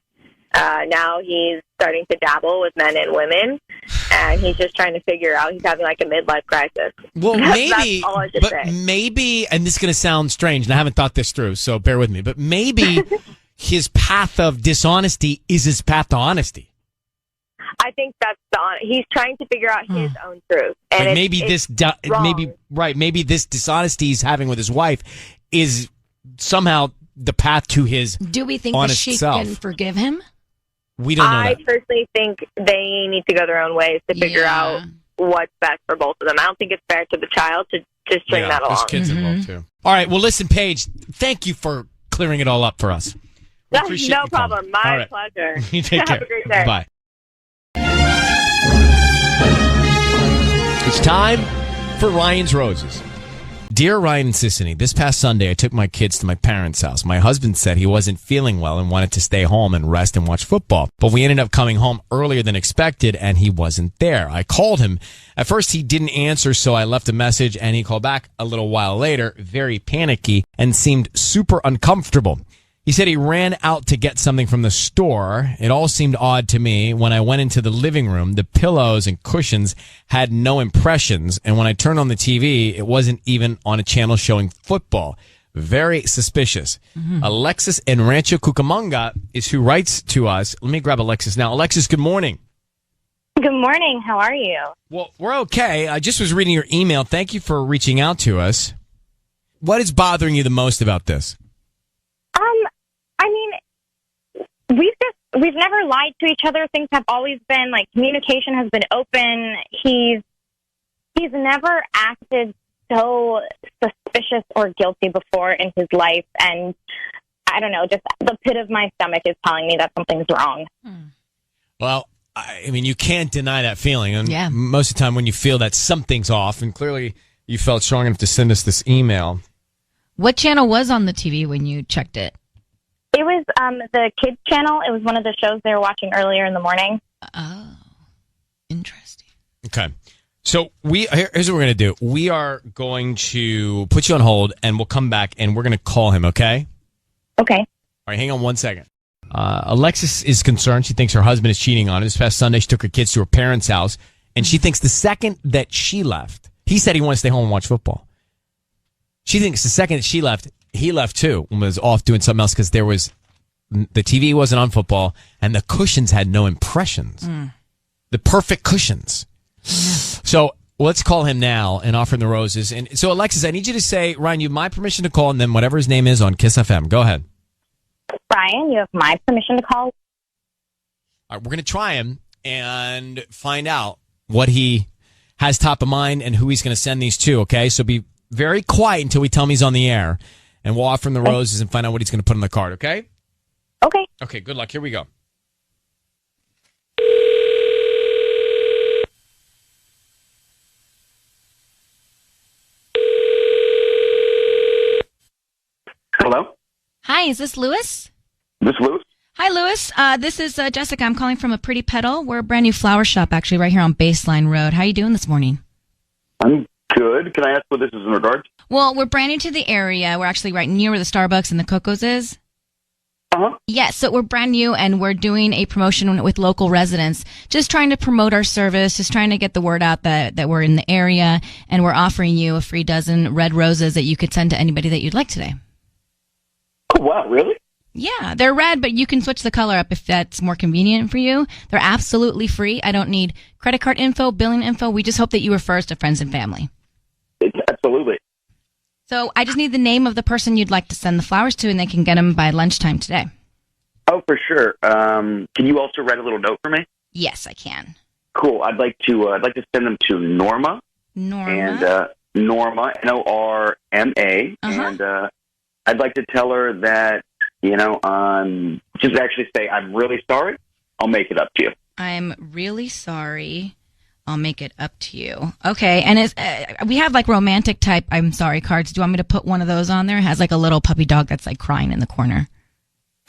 now he's starting to dabble with men and women, and he's just trying to figure out, he's having like a midlife crisis. Well, maybe, maybe, and this is going to sound strange, and I haven't thought this through, so bear with me, but maybe his path of dishonesty is his path to honesty. I think that's he's trying to figure out his own truth, and like maybe this dishonesty he's having with his wife is somehow the path to his. Do we think honest that she self. can forgive him? We don't know. I personally think they need to go their own ways to figure out what's best for both of them. I don't think it's fair to the child to string that along. There's kids involved too. All right. Well, listen, Paige. Thank you for clearing it all up for us. No problem. My pleasure. You take care. Have a great day. Bye. It's time for Ryan's Roses. Dear Ryan and Sissany, this past Sunday I took my kids to my parents' house. My husband said he wasn't feeling well and wanted to stay home and rest and watch football. But we ended up coming home earlier than expected and he wasn't there. I called him. At first he didn't answer, so I left a message and he called back a little while later, very panicky and seemed super uncomfortable. He said he ran out to get something from the store. It all seemed odd to me. When I went into the living room, the pillows and cushions had no impressions. And when I turned on the TV, it wasn't even on a channel showing football. Very suspicious. Mm-hmm. Alexis in Rancho Cucamonga is who writes to us. Let me grab Alexis now. Alexis, good morning. Good morning. How are you? Well, we're okay. I just was reading your email. Thank you for reaching out to us. What is bothering you the most about this? We've never lied to each other. Things have always been like communication has been open. He's never acted so suspicious or guilty before in his life, and I don't know, just the pit of my stomach is telling me that something's wrong. Well, I mean, you can't deny that feeling, and most of the time when you feel that something's off, and clearly you felt strong enough to send us this email. What channel was on the TV when you checked it? It was the kids channel. It was one of the shows they were watching earlier in the morning. Oh, interesting. Okay. So here's what we're going to do. We are going to put you on hold, and we'll come back, and we're going to call him, okay? Okay. All right, hang on 1 second. Alexis is concerned. She thinks her husband is cheating on her. This past Sunday, she took her kids to her parents' house, and she thinks the second that she left, he said he wanted to stay home and watch football. She thinks the second that she left, he left too and was off doing something else because the TV wasn't on football and the cushions had no impressions. The perfect cushions. So let's call him now and offer him the roses. And so, Alexis, I need you to say, Ryan, you have my permission to call, and then whatever his name is on Kiss FM. Go ahead. Ryan, you have my permission to call. All right, we're going to try him and find out what he has top of mind and who he's going to send these to, okay? So be very quiet until we tell him he's on the air. And we'll offer him the roses and find out what he's going to put on the card, okay? Okay. Okay, good luck. Here we go. Hello? Hi, is this Lewis? This Lewis? Hi, Lewis. This is Jessica. I'm calling from A Pretty Petal. We're a brand new flower shop, actually, right here on Baseline Road. How are you doing this morning? I'm good. Can I ask what this is in regard to? Well, we're brand new to the area. We're actually right near where the Starbucks and the Coco's is. Uh-huh. Yes, so we're brand new, and we're doing a promotion with local residents, just trying to promote our service, just trying to get the word out that we're in the area, and we're offering you a free dozen red roses that you could send to anybody that you'd like today. Oh, wow, really? Yeah, they're red, but you can switch the color up if that's more convenient for you. They're absolutely free. I don't need credit card info, billing info. We just hope that you refer us to friends and family. Absolutely. So I just need the name of the person you'd like to send the flowers to, and they can get them by lunchtime today. Oh, for sure. Can you also write a little note for me? Yes, I can. Cool. I'd like to send them to Norma. Norma. And Norma, Norma, and I'd like to tell her that just actually say I'm really sorry. I'll make it up to you. I'm really sorry. I'll make it up to you. Okay, and we have like romantic type I'm sorry cards. Do you want me to put one of those on there? It has like a little puppy dog that's like crying in the corner.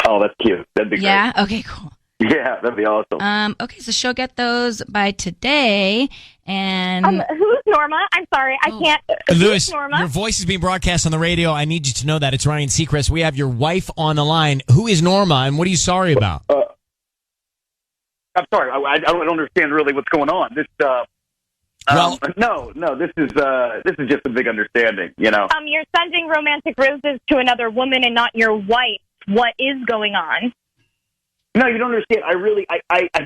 Oh, that's cute. That'd be great. Yeah? Okay, cool. Yeah, that'd be awesome. Okay, so she'll get those by today. And who's Norma? I'm sorry, I can't. Lewis, Norma? your voice is being broadcast on the radio. I need you to know that. It's Ryan Seacrest. We have your wife on the line. Who is Norma, and what are you sorry about? I'm sorry. I don't understand really what's going on. This, no. This is just a big understanding. You're sending romantic roses to another woman and not your wife. What is going on? No, you don't understand. I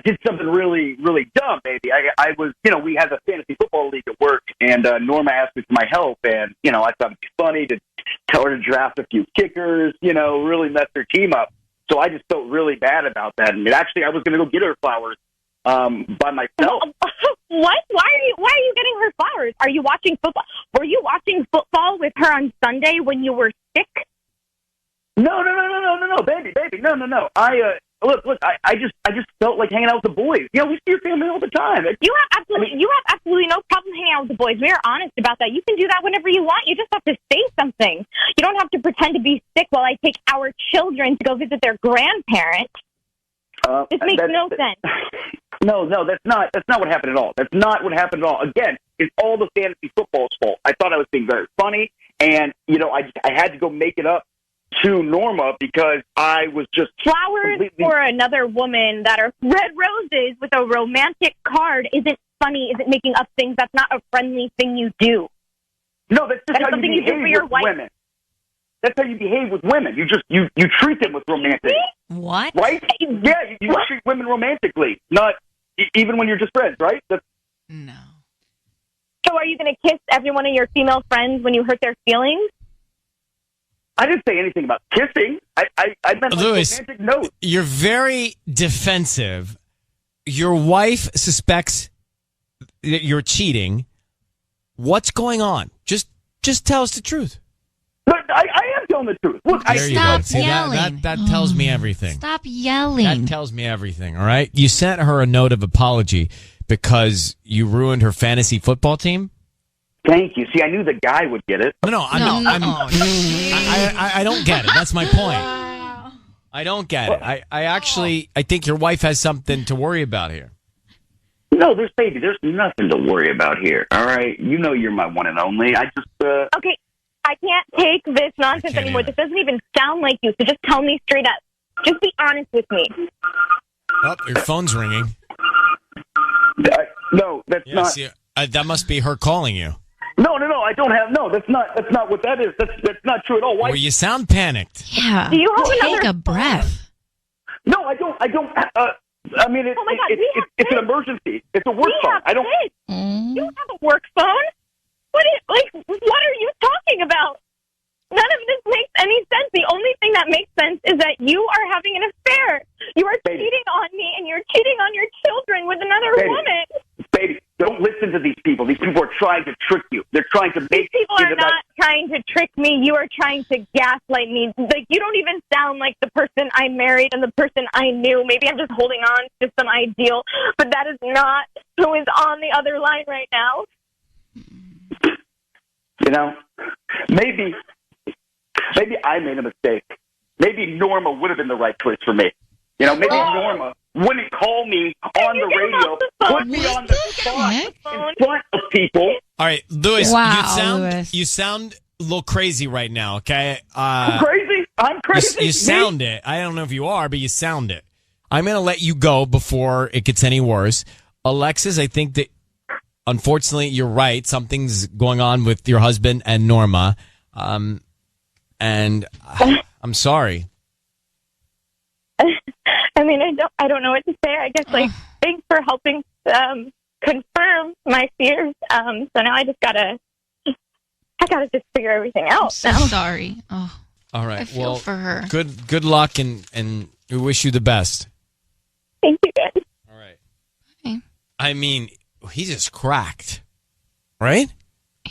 did something really, really dumb, baby. I was, we had a fantasy football league at work, and Norma asked me for my help, and, I thought it'd be funny to tell her to draft a few kickers, really mess her team up. So I just felt really bad about that. And actually, I was going to go get her flowers by myself. What? Why are you getting her flowers? Are you watching football? Were you watching football with her on Sunday when you were sick? No, baby, no. I just felt like hanging out with the boys. We see your family all the time. You have absolutely no problem hanging out with the boys. We are honest about that. You can do that whenever you want. You just have to say something. You don't have to pretend to be sick while I take our children to go visit their grandparents. This makes no sense. No, that's not what happened at all. That's not what happened at all. Again, it's all the fantasy football's fault. I thought I was being very funny, and I had to go make it up to Norma because I was just flowers for another woman that are red roses with a romantic card isn't funny, isn't making up things. That's not a friendly thing you do. No, that's just how something you you do for your with wife. Women. That's how you behave with women. You just you treat them with romantic. What? Right? Yeah, you treat women romantically, not even when you're just friends, right? No. So are you going to kiss every one of your female friends when you hurt their feelings? I didn't say anything about kissing. I meant Lewis, romantic note. You're very defensive. Your wife suspects that you're cheating. What's going on? Just tell us the truth. But I am telling the truth. Look, there you go. Stop See, yelling. that tells me everything. Stop yelling. That tells me everything, all right? You sent her a note of apology because you ruined her fantasy football team? Thank you. See, I knew the guy would get it. No, I don't get it. That's my point. I don't get it. I think your wife has something to worry about here. No, there's nothing to worry about here. All right, you're my one and only. I just Okay, I can't take this nonsense anymore. either. This doesn't even sound like you. So just tell me straight up. Just be honest with me. Oh, your phone's ringing. no, that's not. See, that must be her calling you. No, I don't have. No, that's not what that is. That's not true at all. Why? Well, you sound panicked. Yeah. Do you have Take another a breath. No, I don't. I mean, Oh my God, it's an emergency. It's a work phone. I don't. You don't have a work phone? What are you talking about? None of this makes any sense. The only thing that makes sense is that you are having an affair. You are cheating on me, and you're cheating on your children with another woman. Baby, don't listen to these people. These people are trying to trick you. They're trying to make These people are not trying to trick me. You are trying to gaslight me. Like, you don't even sound like the person I married and the person I knew. Maybe I'm just holding on to some ideal, but that is not who is on the other line right now. Maybe I made a mistake. Maybe Norma would have been the right choice for me. You know, maybe Norma wouldn't call me on the radio, put me on the spot in front of people. All right, Lewis, Wow, you sound a little crazy right now, okay? I'm crazy. I'm crazy. You sound it. I don't know if you are, but you sound it. I'm going to let you go before it gets any worse. Alexis, I think that, unfortunately, you're right. Something's going on with your husband and Norma. And I'm sorry. I mean, I don't know what to say. I guess, thanks for helping confirm my fears. So now I gotta just figure everything out. I'm so sorry. Oh, all right. I feel for her. Good luck, and we wish you the best. Thank you, guys. All right. Okay. I mean, he just cracked, right?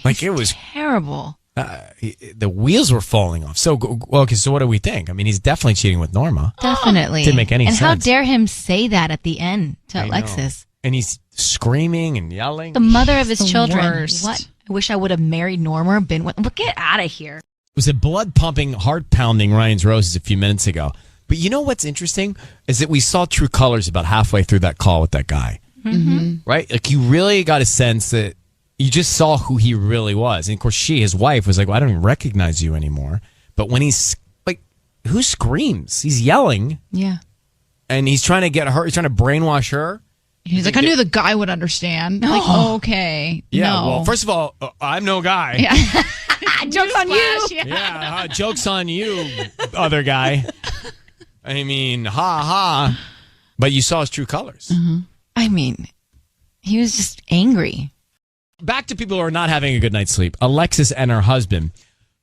Like, it was terrible. The wheels were falling off. So, okay, so what do we think? I mean, he's definitely cheating with Norma. Definitely. Didn't make any sense. And how dare him say that at the end to Alexis? And he's screaming and yelling. The mother of his The children. worst. What? I wish I would have married Norma or been with. But get out of here. It was a blood-pumping, heart-pounding Ryan's Roses a few minutes ago. But you know what's interesting is that we saw true colors about halfway through that call with that guy. Mm-hmm. Right? Like, you really got a sense that you just saw who he really was. And, of course, his wife, was like, well, I don't even recognize you anymore. But when he's, like, who screams? He's yelling. Yeah. And he's trying to get her, he's trying to brainwash her. He's like, I knew the guy would understand. Like, okay. Yeah, no. well, first of all, I'm no guy. Yeah. Joke's on you. Yeah, joke's on you, other guy. I mean, ha. But you saw his true colors. Mm-hmm. I mean, he was just angry. Back to people who are not having a good night's sleep. Alexis and her husband.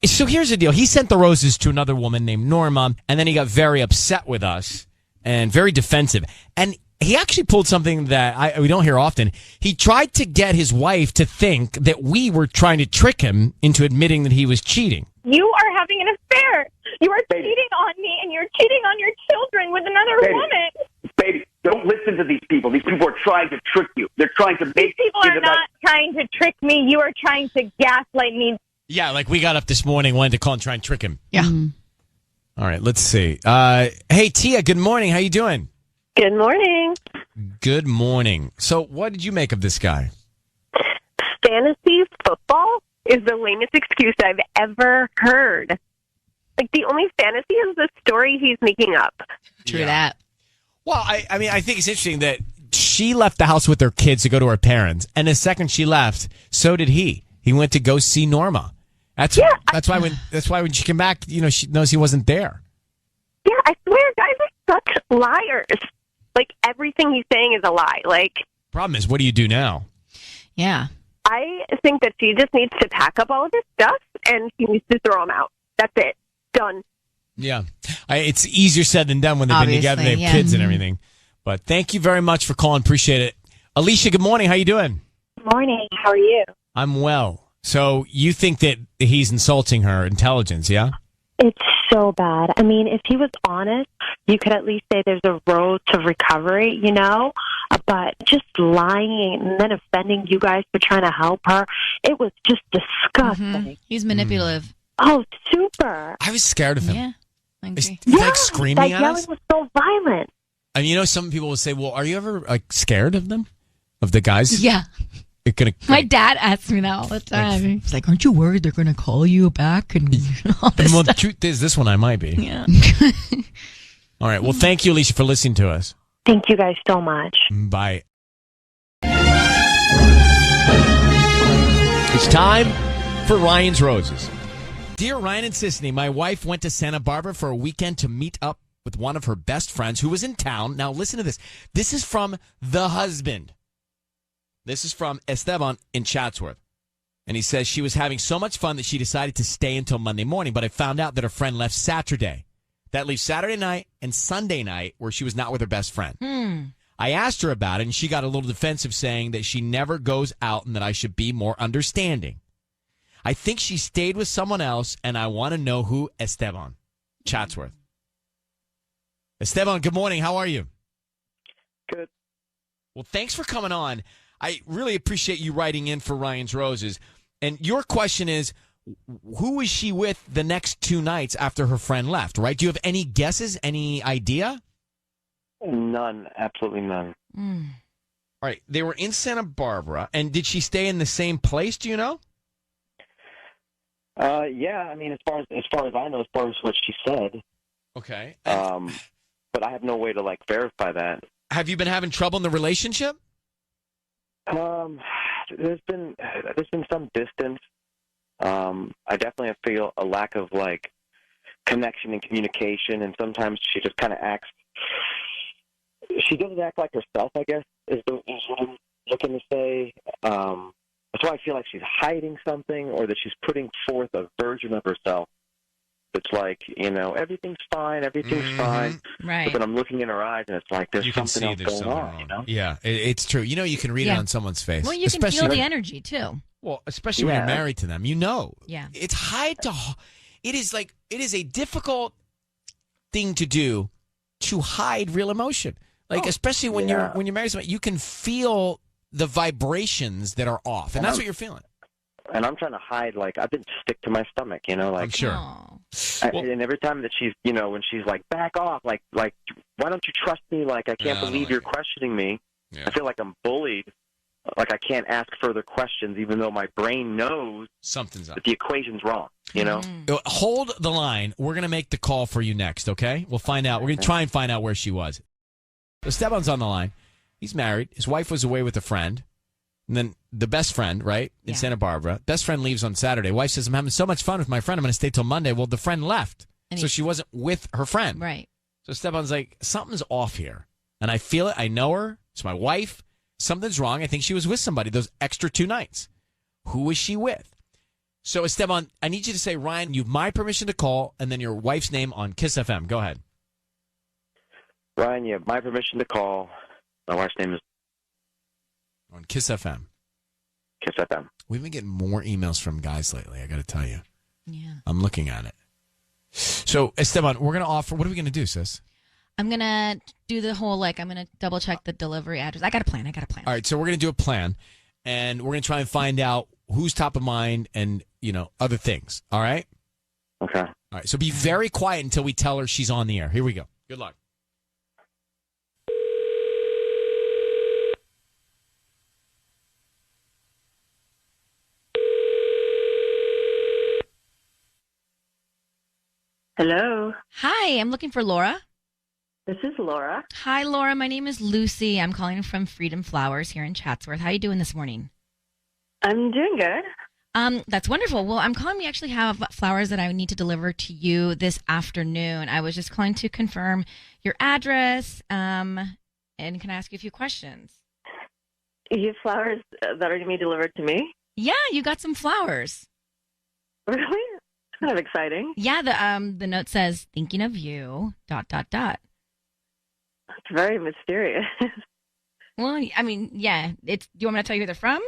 So here's the deal. He sent the roses to another woman named Norma, and then he got very upset with us and very defensive. And he actually pulled something that we don't hear often. He tried to get his wife to think that we were trying to trick him into admitting that he was cheating. You are having an affair. You are cheating on me, and you're cheating on your children with another woman. Baby, don't listen to these people. These people are trying to trick you. They're trying to make These people are not trying to trick me. You are trying to gaslight me. Yeah, like we got up this morning, wanted to call and try and trick him. Yeah. All right, let's see. Hey, Tia, good morning. How you doing? Good morning. Good morning. So what did you make of this guy? Fantasy football is the lamest excuse I've ever heard. Like, the only fantasy is the story he's making up. True that. Well, I mean, I think it's interesting that she left the house with her kids to go to her parents, and the second she left, so did he. He went to go see Norma. That's why when she came back, you know, she knows he wasn't there. Yeah, I swear, guys are such liars. Like, everything he's saying is a lie. Like, problem is, what do you do now? Yeah. I think that she just needs to pack up all of his stuff, and she needs to throw him out. That's it. Done. Yeah. It's easier said than done when they've been together, they have kids and everything. But thank you very much for calling. Appreciate it. Alicia, good morning. How you doing? Morning. How are you? I'm well. So you think that he's insulting her intelligence, yeah? It's so bad. I mean, if he was honest, you could at least say there's a road to recovery, you know? But just lying and then offending you guys for trying to help her, it was just disgusting. Mm-hmm. He's manipulative. Oh, super. I was scared of him. Yeah. I agree. He's like screaming at yelling us. was so violent. And you know, some people will say, well, are you ever like scared of them? Of the guys? Yeah. My dad asks me that all the time. He's like, aren't you worried they're going to call you back? And all this well, the stuff. truth is, this one I might be. Yeah. All right. Well, thank you, Alicia, for listening to us. Thank you guys so much. Bye. It's time for Ryan's Roses. Dear Ryan and Sisney, my wife went to Santa Barbara for a weekend to meet up with one of her best friends who was in town. Now, listen to this. This is from the husband. This is from Estevan in Chatsworth. And he says she was having so much fun that she decided to stay until Monday morning, but I found out that her friend left Saturday. That leaves Saturday night and Sunday night where she was not with her best friend. I asked her about it, and she got a little defensive, saying that she never goes out and that I should be more understanding. I think she stayed with someone else, and I want to know who. Estevan, Chatsworth. Estevan, good morning. How are you? Good. Well, thanks for coming on. I really appreciate you writing in for Ryan's Roses. And your question is, who was she with the next 2 nights after her friend left, right? Do you have any guesses, any idea? None, absolutely none. Mm. All right, they were in Santa Barbara, and did she stay in the same place? Do you know? Yeah, I mean, as far as I know, as far as what she said. Okay. But I have no way to like verify that. Have you been having trouble in the relationship? There's been some distance. I definitely feel a lack of like connection and communication, and sometimes she just kind of acts. She doesn't act like herself, I guess, is what I'm looking to say. That's why I feel like she's hiding something, or that she's putting forth a version of herself. It's like, everything's fine, fine. Right. But then I'm looking in her eyes, and it's like there's You can something see else there's going something on. wrong. Yeah, it's true. You can read it on someone's face. Well, you can feel the energy too. Well, especially when you're married to them, Yeah. It's it is a difficult thing to do, to hide real emotion. Like, especially when you're married to someone, you can feel the vibrations that are off, and that's what you're feeling. And I'm trying to hide, like, I've been stick to my stomach, like. I'm sure. And every time that she's, when she's like, back off, like, why don't you trust me? Like, I can't believe you're questioning me. Yeah. I feel like I'm bullied. Like, I can't ask further questions, even though my brain knows something's up. That the equation's wrong, Hold the line. We're going to make the call for you next, okay? We'll find out. We're going to try and find out where she was. So Esteban's on the line. He's married. His wife was away with a friend. And then the best friend, right, in Santa Barbara. Best friend leaves on Saturday. Wife says, I'm having so much fun with my friend. I'm going to stay till Monday. Well, the friend left. So she wasn't with her friend. Right. So Esteban's like, something's off here. And I feel it. I know her. It's my wife. Something's wrong. I think she was with somebody those extra 2 nights. Who was she with? So Esteban, I need you to say, Ryan, you have my permission to call, and then your wife's name on Kiss FM. Go ahead. Ryan, you have my permission to call. My wife's name is on Kiss FM. Kiss FM. We've been getting more emails from guys lately, I got to tell you. Yeah. I'm looking at it. So, Esteban, we're going to offer, what are we going to do, sis? I'm going to do the whole, I'm going to double check the delivery address. I got a plan. All right, so we're going to do a plan, and we're going to try and find out who's top of mind and, other things. All right? Okay. All right, so be very quiet until we tell her she's on the air. Here we go. Good luck. Hello. Hi, I'm looking for Laura. This is Laura. Hi, Laura. My name is Lucy. I'm calling from Freedom Flowers here in Chatsworth. How are you doing this morning? I'm doing good. That's wonderful. Well, I'm calling. We actually have flowers that I need to deliver to you this afternoon. I was just calling to confirm your address. And can I ask you a few questions? You have flowers that are going to be delivered to me? Yeah, you got some flowers. Really? It's kind of exciting. Yeah, the note says, thinking of you, ... It's very mysterious. Well, I mean, yeah. Do you want me to tell you who they're from?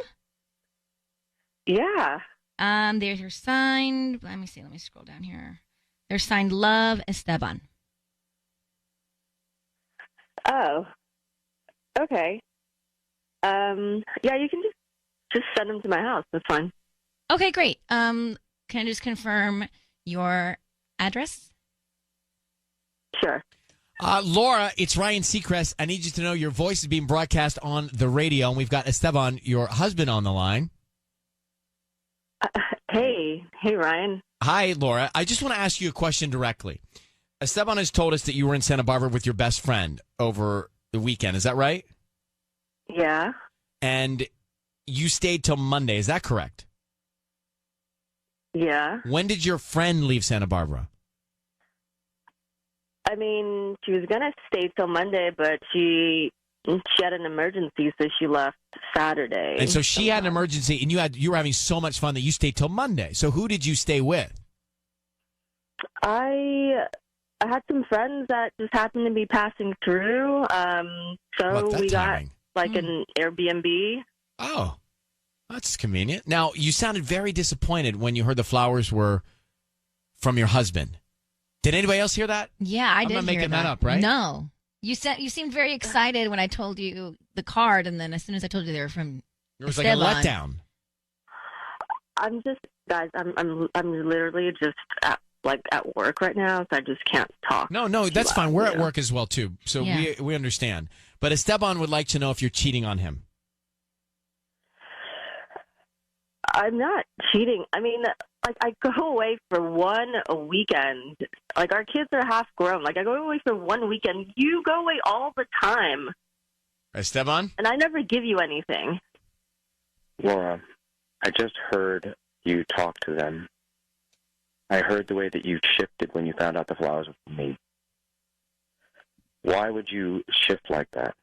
Yeah. They're signed. Let me see. Let me scroll down here. They're signed Love Esteban. Oh. Okay. Yeah, you can just send them to my house. That's fine. Okay, great. Can I just confirm your address? Sure. Laura, it's Ryan Seacrest. I need you to know your voice is being broadcast on the radio, and we've got Esteban, your husband, on the line. Hey, Ryan. Hi, Laura. I just want to ask you a question directly. Esteban has told us that you were in Santa Barbara with your best friend over the weekend. Is that right? Yeah. And you stayed till Monday. Is that correct? Yeah. When did your friend leave Santa Barbara? I mean, she was going to stay till Monday, but she had an emergency, so she left Saturday. And so she had an emergency, and you were having so much fun that you stayed till Monday. So who did you stay with? I had some friends that just happened to be passing through. So we got an Airbnb. Oh, that's convenient. Now, you sounded very disappointed when you heard the flowers were from your husband. Did anybody else hear that? Yeah, I did. I'm not hear making that up, right? No. You seemed very excited when I told you the card, and then as soon as I told you they were from it was Esteban, like a letdown. I'm literally just like at work right now, so I just can't talk. No, that's fine. We're at work as well too, so we understand. But Esteban would like to know if you're cheating on him. I'm not cheating. I mean, like, I go away for a weekend. Like, our kids are half grown. Like, I go away for one weekend. You go away all the time. Esteban? And I never give you anything. Laura, I just heard you talk to them. I heard the way that you shifted when you found out the flowers were from me. Why would you shift like that?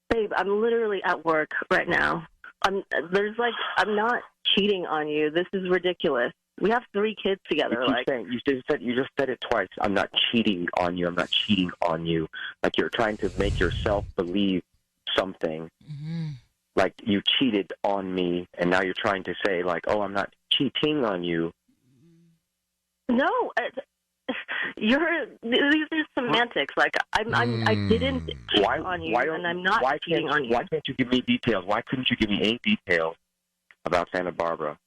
Babe, I'm literally at work right now. I'm not cheating on you. This is ridiculous. We have 3 kids together. You just said it twice. I'm not cheating on you. I'm not cheating on you. Like, you're trying to make yourself believe something. Mm-hmm. Like, you cheated on me, and now you're trying to say, like, oh, I'm not cheating on you. No, these are semantics. Like, I didn't cheat on you, and I'm not cheating on you. Why can't you give me details? Why couldn't you give me any details about Santa Barbara?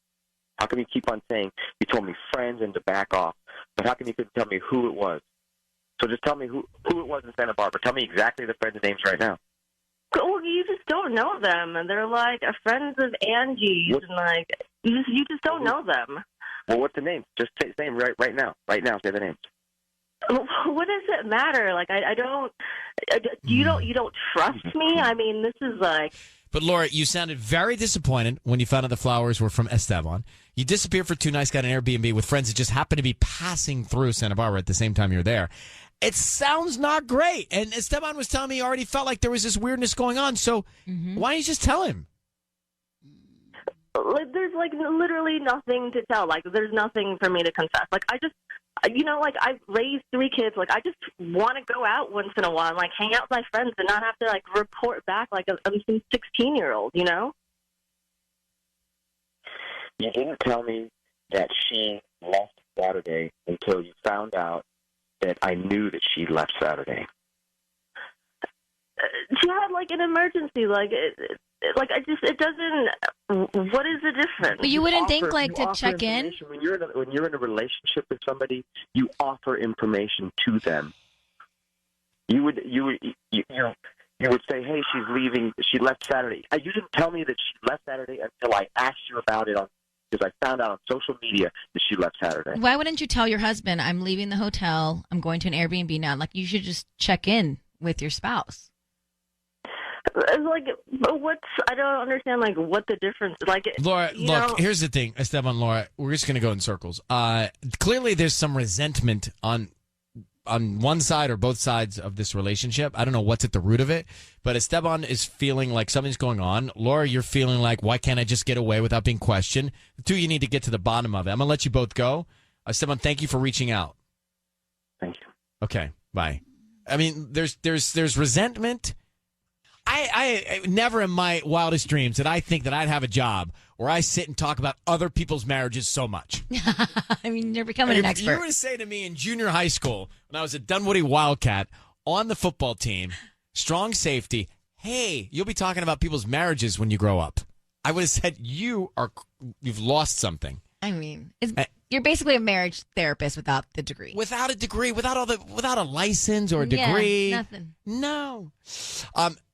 How come you keep on saying you told me friends and to back off, but how come you couldn't tell me who it was? So just tell me who it was in Santa Barbara. Tell me exactly the friends' names right now. Well, you just don't know them, and they're like friends of Angie's, and like you just don't know them. Well, what's the name? Just say the name right now. Right now, say the names. What does it matter? Like, I don't. You don't trust me. I mean, this is like. But Laura, you sounded very disappointed when you found out the flowers were from Esteban. You disappeared for 2 nights, got an Airbnb with friends that just happened to be passing through Santa Barbara at the same time you're there. It sounds not great. And Esteban was telling me he already felt like there was this weirdness going on. So why don't you just tell him? Like, there's like literally nothing to tell. Like, there's nothing for me to confess. Like, I just, like, I've raised 3 kids. Like, I just want to go out once in a while and like hang out with my friends and not have to like report back like I'm some 16-year-old. You know? You didn't tell me that she left Saturday until you found out that I knew that she left Saturday. She had like an emergency. Like, it doesn't. What is the difference? But you wouldn't think like to check in when you're in a relationship with somebody. You offer information to them. You would say, "Hey, she's leaving. She left Saturday." You didn't tell me that she left Saturday until I asked you about it because I found out on social media that she left Saturday. Why wouldn't you tell your husband, "I'm leaving the hotel. I'm going to an Airbnb now"? Like, you should just check in with your spouse. Like, I don't understand, like, what the difference is. Like, Laura, look, here's the thing, Esteban, Laura, we're just going to go in circles. Clearly there's some resentment on one side or both sides of this relationship. I don't know what's at the root of it, but Esteban is feeling like something's going on. Laura, you're feeling like, why can't I just get away without being questioned? The two, you need to get to the bottom of it. I'm going to let you both go. Esteban, thank you for reaching out. Thank you. Okay, bye. I mean, there's resentment. I never in my wildest dreams did I think that I'd have a job where I sit and talk about other people's marriages so much. I mean, you're becoming an expert. If you were to say to me in junior high school, when I was a Dunwoody Wildcat on the football team, strong safety, hey, you'll be talking about people's marriages when you grow up, I would have said you've lost something. I mean, you're basically a marriage therapist without the degree. Without a degree, without a license or a degree. Yeah, nothing. No.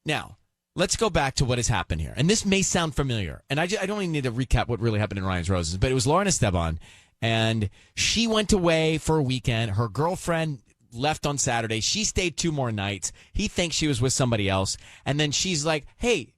Now, let's go back to what has happened here. And this may sound familiar. And I don't even need to recap what really happened in Ryan's Roses, but it was Laura and Esteban, and she went away for a weekend. Her girlfriend left on Saturday. She stayed 2 more nights. He thinks she was with somebody else. And then she's like, hey,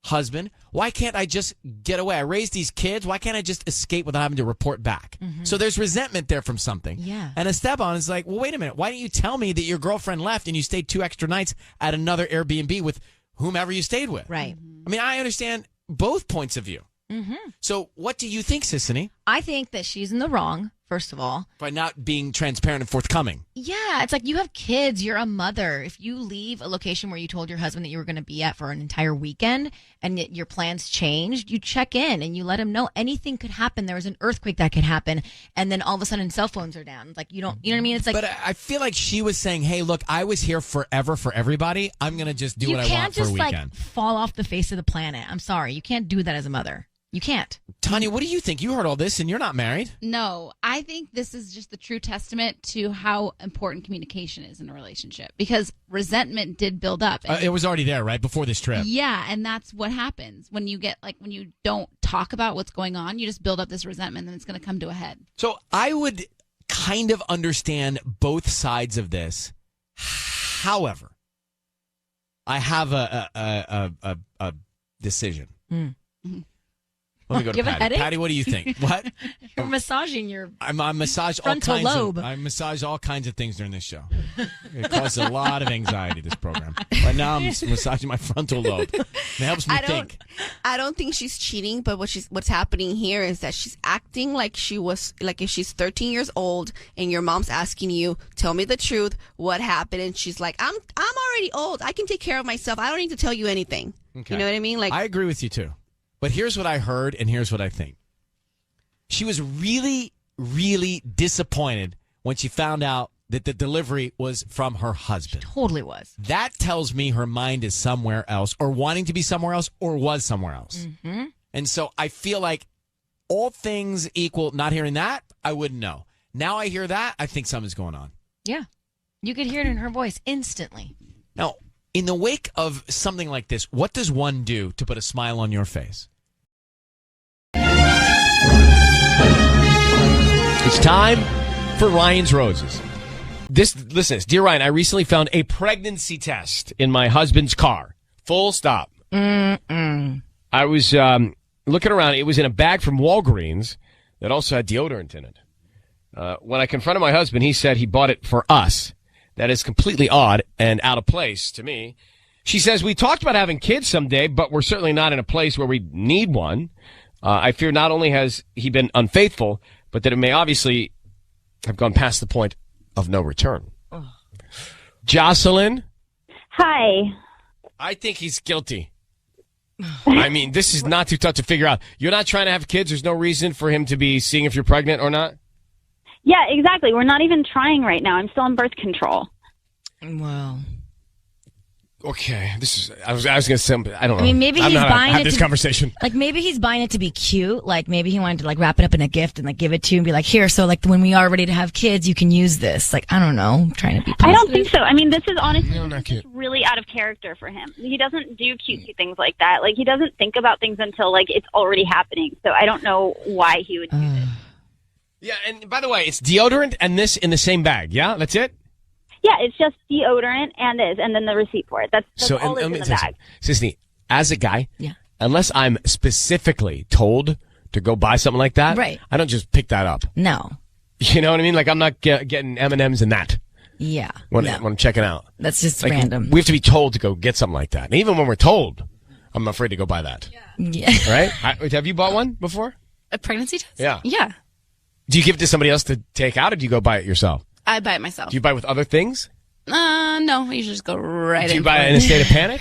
husband, why can't I just get away? I raised these kids. Why can't I just escape without having to report back? Mm-hmm. So there's resentment there from something. Yeah. And Esteban is like, well, wait a minute. Why didn't you tell me that your girlfriend left and you stayed 2 extra nights at another Airbnb with whomever you stayed with? Right. I mean, I understand both points of view. Mm-hmm. So what do you think, Sissany? I think that she's in the wrong, first of all. By not being transparent and forthcoming. Yeah, it's like you have kids, you're a mother. If you leave a location where you told your husband that you were going to be at for an entire weekend and your plans changed, you check in and you let him know anything could happen. There was an earthquake that could happen, and then all of a sudden cell phones are down. Like, you know what I mean? It's like, but I feel like she was saying, hey, look, I was here forever for everybody. I'm going to just do what I want for a weekend. You can't just like fall off the face of the planet. I'm sorry. You can't do that as a mother. You can't. Tanya, what do you think? You heard all this and you're not married. No, I think this is just the true testament to how important communication is in a relationship, because resentment did build up. It was already there, right? Before this trip. Yeah, and that's what happens when you when you don't talk about what's going on, you just build up this resentment and it's going to come to a head. So I would kind of understand both sides of this. However, I have a decision. Let me go to You have a Patty. headache? Patty, what do you think? What? You're massaging your I massage frontal lobe. I massage all kinds of things during this show. It causes a lot of anxiety, this program. Right now, I'm massaging my frontal lobe. It helps me think. I don't think she's cheating, but what's happening here is that she's acting like if she's 13 years old and your mom's asking you, tell me the truth, what happened, and she's like, I'm already old. I can take care of myself. I don't need to tell you anything. Okay. You know what I mean? I agree with you too. But here's what I heard, and here's what I think. She was really, really disappointed when she found out that the delivery was from her husband. She totally was. That tells me her mind is somewhere else, or wanting to be somewhere else, or was somewhere else. Mm-hmm. And so I feel like all things equal, not hearing that, I wouldn't know. Now I hear that, I think something's going on. Yeah. You could hear it in her voice instantly. Now, in the wake of something like this, what does one do to put a smile on your face? It's time for Ryan's Roses. Listen, dear Ryan, I recently found a pregnancy test in my husband's car. Full stop. Mm-mm. I was looking around. It was in a bag from Walgreens that also had deodorant in it. When I confronted my husband, he said he bought it for us. That is completely odd and out of place to me. She says, we talked about having kids someday, but we're certainly not in a place where we need one. I fear not only has he been unfaithful, but that it may obviously have gone past the point of no return. Oh. Joseline? Hi. I think he's guilty. I mean, this is not too tough to figure out. You're not trying to have kids. There's no reason for him to be seeing if you're pregnant or not? Yeah, exactly. We're not even trying right now. I'm still on birth control. Wow. Okay, I was going to say, I don't know. I mean, maybe he's buying it this conversation. Like, maybe he's buying it to be cute. Like, maybe he wanted to, like, wrap it up in a gift and, like, give it to you and be like, here, so, like, when we are ready to have kids, you can use this. Like, I don't know. I'm trying to be positive. I don't think so. I mean, this is honestly not cute. really out of character for him. He doesn't do cutesy things like that. Like, he doesn't think about things until, like, it's already happening. So I don't know why he would do this. Yeah, and by the way, it's deodorant and this in the same bag, yeah? That's it? Yeah, it's just deodorant and then the receipt for it. That's all that's in the bag. Sisney, as a guy, yeah, unless I'm specifically told to go buy something like that, right, I don't just pick that up. No. You know what I mean? Like, I'm not getting M&Ms and that. Yeah. When I'm checking out. That's just like, random. We have to be told to go get something like that. And even when we're told, I'm afraid to go buy that. Yeah. Right? Have you bought one before? A pregnancy test? Yeah. Yeah. Do you give it to somebody else to take out, or do you go buy it yourself? I buy it myself. Do you buy with other things? No, I usually just go right in. Do you buy it in a state of panic?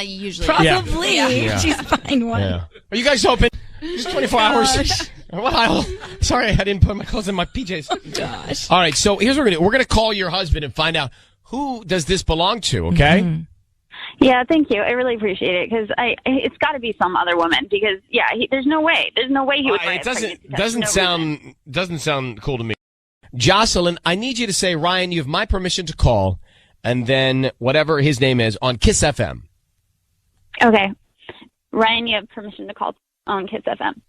Usually. Probably. Yeah. She's buying one. Yeah. Are you guys open? Just 24 hours. Well, sorry, I didn't put my clothes in my PJs. Gosh. All right, so here's what we're going to do. We're going to call your husband and find out who does this belong to, okay? Mm-hmm. Yeah, thank you. I really appreciate it because it's got to be some other woman because there's no way he would. Buy it doesn't sound cool to me. Joseline, I need you to say, Ryan, you have my permission to call, and then whatever his name is on Kiss FM. Okay, Ryan, you have permission to call on Kiss FM.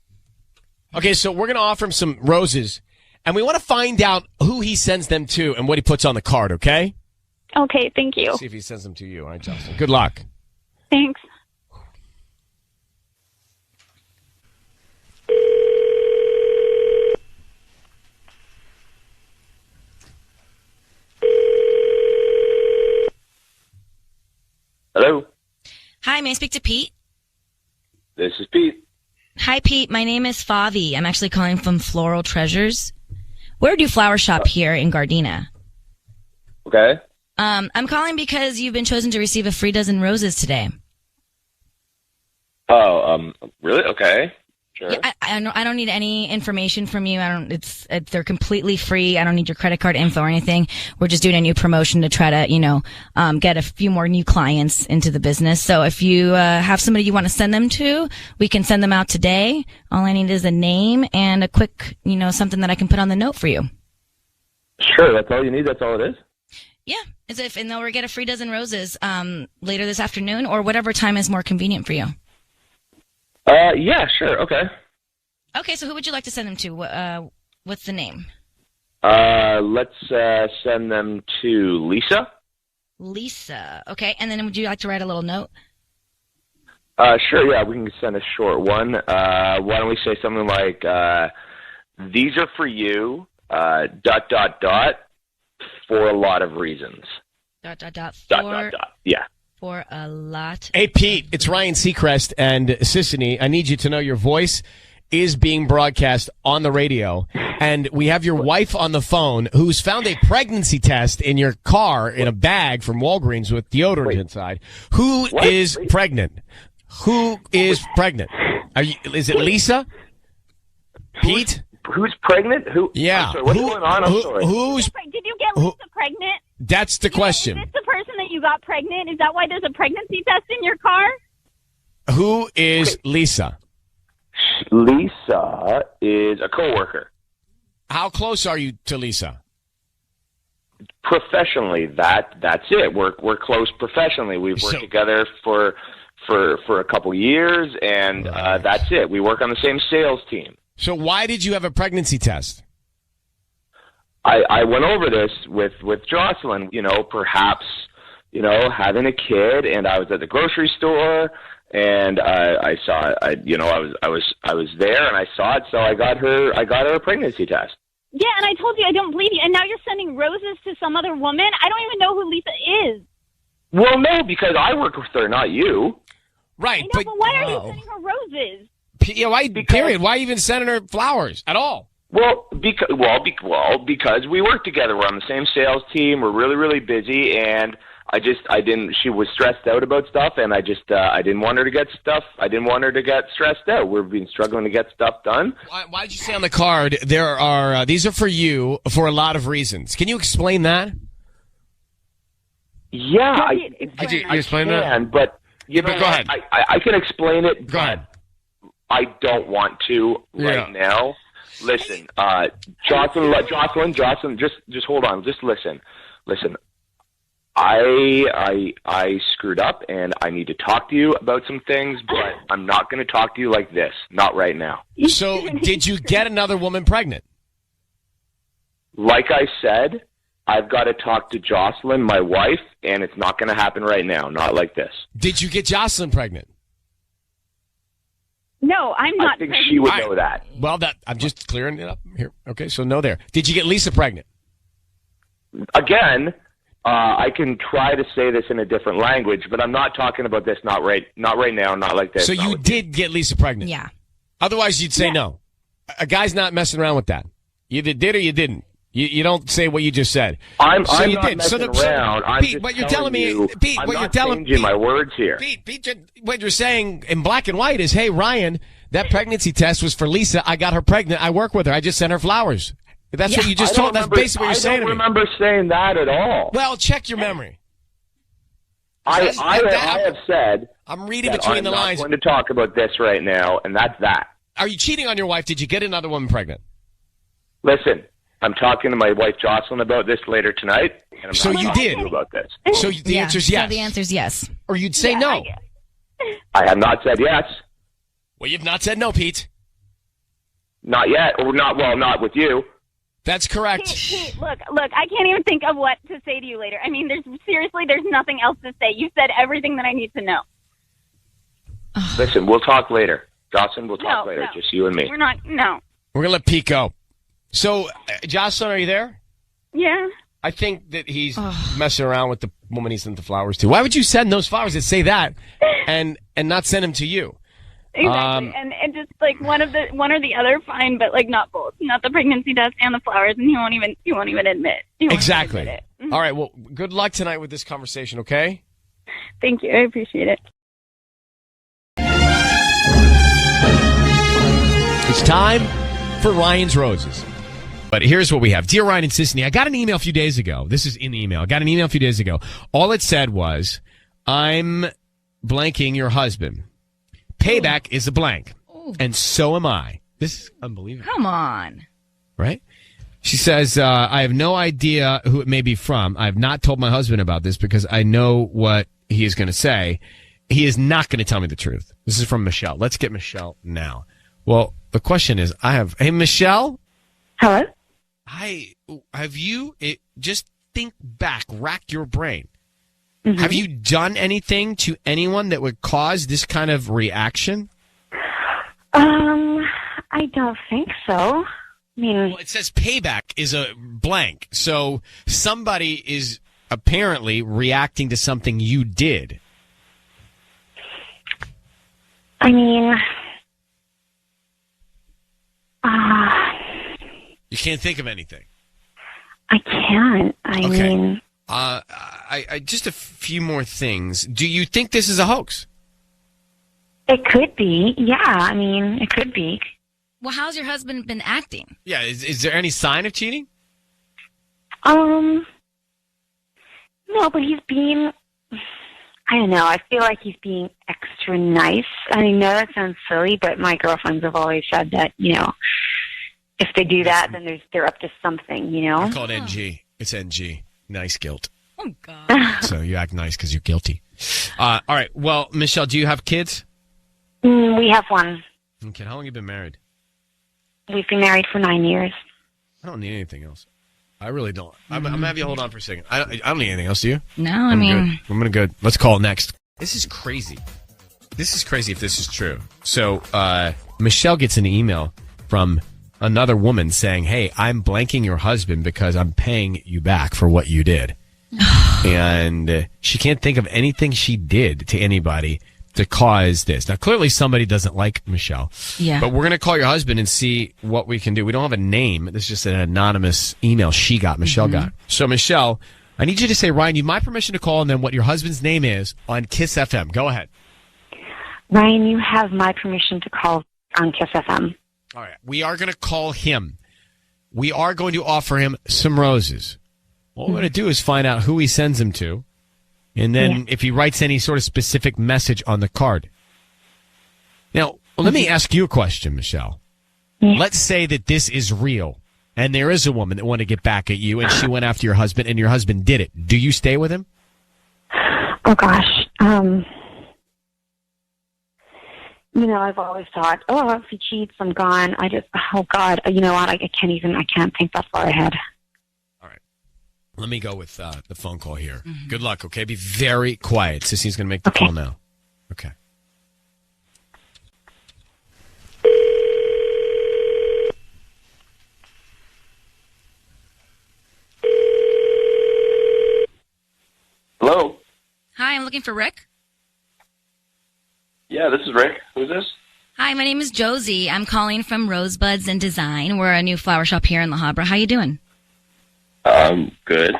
Okay, so we're going to offer him some roses, and we want to find out who he sends them to and what he puts on the card. Okay. Okay, thank you. Let's see if he sends them to you. All right, Joseline. Good luck. Thanks. Hello. Hi, may I speak to Pete? This is Pete. Hi, Pete. My name is Favi. I'm actually calling from Floral Treasures. We're a flower shop here in Gardena. Okay. I'm calling because you've been chosen to receive a free dozen roses today. Oh, really? Okay. Sure. Yeah, I don't need any information from you. They're completely free. I don't need your credit card info or anything. We're just doing a new promotion to try to, get a few more new clients into the business. So if you have somebody you want to send them to, we can send them out today. All I need is a name and a quick, something that I can put on the note for you. Sure, that's all you need. That's all it is. Yeah, and they'll get a free dozen roses later this afternoon or whatever time is more convenient for you. Yeah, sure. Okay. Okay, so who would you like to send them to? What's the name? Let's send them to Lisa. Lisa. Okay, and then would you like to write a little note? Sure, yeah, we can send a short one. Why don't we say something like, these are for you, ... for a lot of reasons. ... Yeah. For a lot. Hey, Pete, it's Ryan Seacrest and Justine. I need you to know your voice is being broadcast on the radio, and we have your wife on the phone who's found a pregnancy test in your car in a bag from Walgreens with deodorant inside. Who is pregnant? Who is pregnant? Is it Lisa? Pete? Who's pregnant? Who? Yeah. I'm sorry, what's going on? I'm sorry. Did you get Lisa pregnant? That's the question. Is this the person that you got pregnant? Is that why there's a pregnancy test in your car? Who is Lisa? Lisa is a coworker. How close are you to Lisa? Professionally, that's it. We're close professionally. We've worked together for a couple years, and that's it. We work on the same sales team. So why did you have a pregnancy test? I went over this with Joseline, perhaps, having a kid, and I was at the grocery store, and I saw it. I was there, and I saw it, so I got her a pregnancy test. Yeah, and I told you I don't believe you, and now you're sending roses to some other woman? I don't even know who Lisa is. Well, no, because I work with her, not you. Right, I know, but why are you sending her roses? Period. Why even sending her flowers at all? Well, because we work together. We're on the same sales team. We're really, really busy, and she was stressed out about stuff, and I didn't want her to get stressed out. We've been struggling to get stuff done. Why did you say on the card, these are for you for a lot of reasons? Can you explain that? Yeah. You explain that? But, go ahead. I can explain it. Go ahead. I don't want to right now. Listen, Joseline, just hold on. Just listen. I screwed up, and I need to talk to you about some things, but I'm not going to talk to you like this. Not right now. So, did you get another woman pregnant? Like I said, I've got to talk to Joseline, my wife, and it's not going to happen right now. Not like this. Did you get Joseline pregnant? No, I'm not. I think she would know that. Well, I'm just clearing it up here. Okay, so no there. Did you get Lisa pregnant? Again, I can try to say this in a different language, but I'm not talking about this. Not right now. Not like this. So you did get Lisa pregnant? Yeah. Otherwise, you'd say no. A guy's not messing around with that. You either did or you didn't. You don't say what you just said. I'm not messing around. I'm Pete, just what you're telling me, Pete, I'm what not you're telling changing my words here. Pete, what you're saying in black and white is, hey, Ryan, that pregnancy test was for Lisa. I got her pregnant. I work with her. I just sent her flowers. That's what you just told. That's basically what you're saying to me. I don't remember saying that at all. Well, check your memory. I have said I'm reading between the lines. I'm not going to talk about this right now, and that's that. Are you cheating on your wife? Did you get another woman pregnant? Listen, I'm talking to my wife Joseline about this later tonight, and I'm not talking to you about this. So the answer is yes. So the answer is yes. Or you'd say no. I have not said yes. Well, you've not said no, Pete. Not yet, or not with you. That's correct. Pete, look, I can't even think of what to say to you later. I mean, there's nothing else to say. You said everything that I need to know. Listen, we'll talk later. Jocelyn, we'll talk later, just you and me. We're not, no. We're going to let Pete go. So, Jocelyn, are you there? Yeah. I think that he's messing around with the woman he sent the flowers to. Why would you send those flowers that say that and not send them to you? Exactly, and just like one or the other, fine, but like not both, not the pregnancy test and the flowers, and he won't even admit. Exactly. Admit it. Mm-hmm. All right. Well, good luck tonight with this conversation. Okay. Thank you. I appreciate it. It's time for Ryan's Roses. But here's what we have. Dear Ryan and Justine, I got an email a few days ago. This is in the email. I got an email a few days ago. All it said was, I'm blanking your husband. Payback is a blank. And so am I. This is unbelievable. Come on. Right? She says, I have no idea who it may be from. I have not told my husband about this because I know what he is going to say. He is not going to tell me the truth. This is from Michelle. Let's get Michelle now. Well, the question is, hey, Michelle? Hello? Just think back, rack your brain. Mm-hmm. Have you done anything to anyone that would cause this kind of reaction? I don't think so. Well, it says payback is a blank. So somebody is apparently reacting to something you did. You can't think of anything. I can't. I just a few more things. Do you think this is a hoax? It could be. Yeah, it could be. Well, how's your husband been acting? Yeah, is there any sign of cheating? No, but he's being, I don't know, I feel like he's being extra nice. I know that sounds silly, but my girlfriends have always said that, if they do that, then they're up to something, I call it NG. It's NG. Nice guilt. Oh, God. So you act nice because you're guilty. All right. Well, Michelle, do you have kids? We have one. Okay. How long have you been married? We've been married for 9 years. I don't need anything else. I really don't. I'm going to have you hold on for a second. I don't need anything else, do you? No, I'm going to go. Let's call next. This is crazy. This is crazy if this is true. So Michelle gets an email from another woman saying, hey, I'm blanking your husband because I'm paying you back for what you did. And she can't think of anything she did to anybody to cause this. Now, clearly somebody doesn't like Michelle. Yeah. But we're going to call your husband and see what we can do. We don't have a name. This is just an anonymous email Michelle got. So, Michelle, I need you to say, Ryan, you have my permission to call and then what your husband's name is on Kiss FM. Go ahead. Ryan, you have my permission to call on Kiss FM. All right. We are going to call him. We are going to offer him some roses. What we're going to do is find out who he sends them to. And then if he writes any sort of specific message on the card. Now, let me ask you a question, Michelle. Let's say that this is real and there is a woman that wanted to get back at you and she went after your husband and your husband did it. Do you stay with him? Oh, gosh. I've always thought, if he cheats, I'm gone. Oh, God. You know what? I can't think that far ahead. Let me go with the phone call here. Mm-hmm. Good luck, okay? Be very quiet. Sissy's going to make the call now. Okay. Hello? Hi, I'm looking for Rick. Yeah, this is Rick. Who's this? Hi, my name is Josie. I'm calling from Rosebuds and Design. We're a new flower shop here in La Habra. How you doing? Good.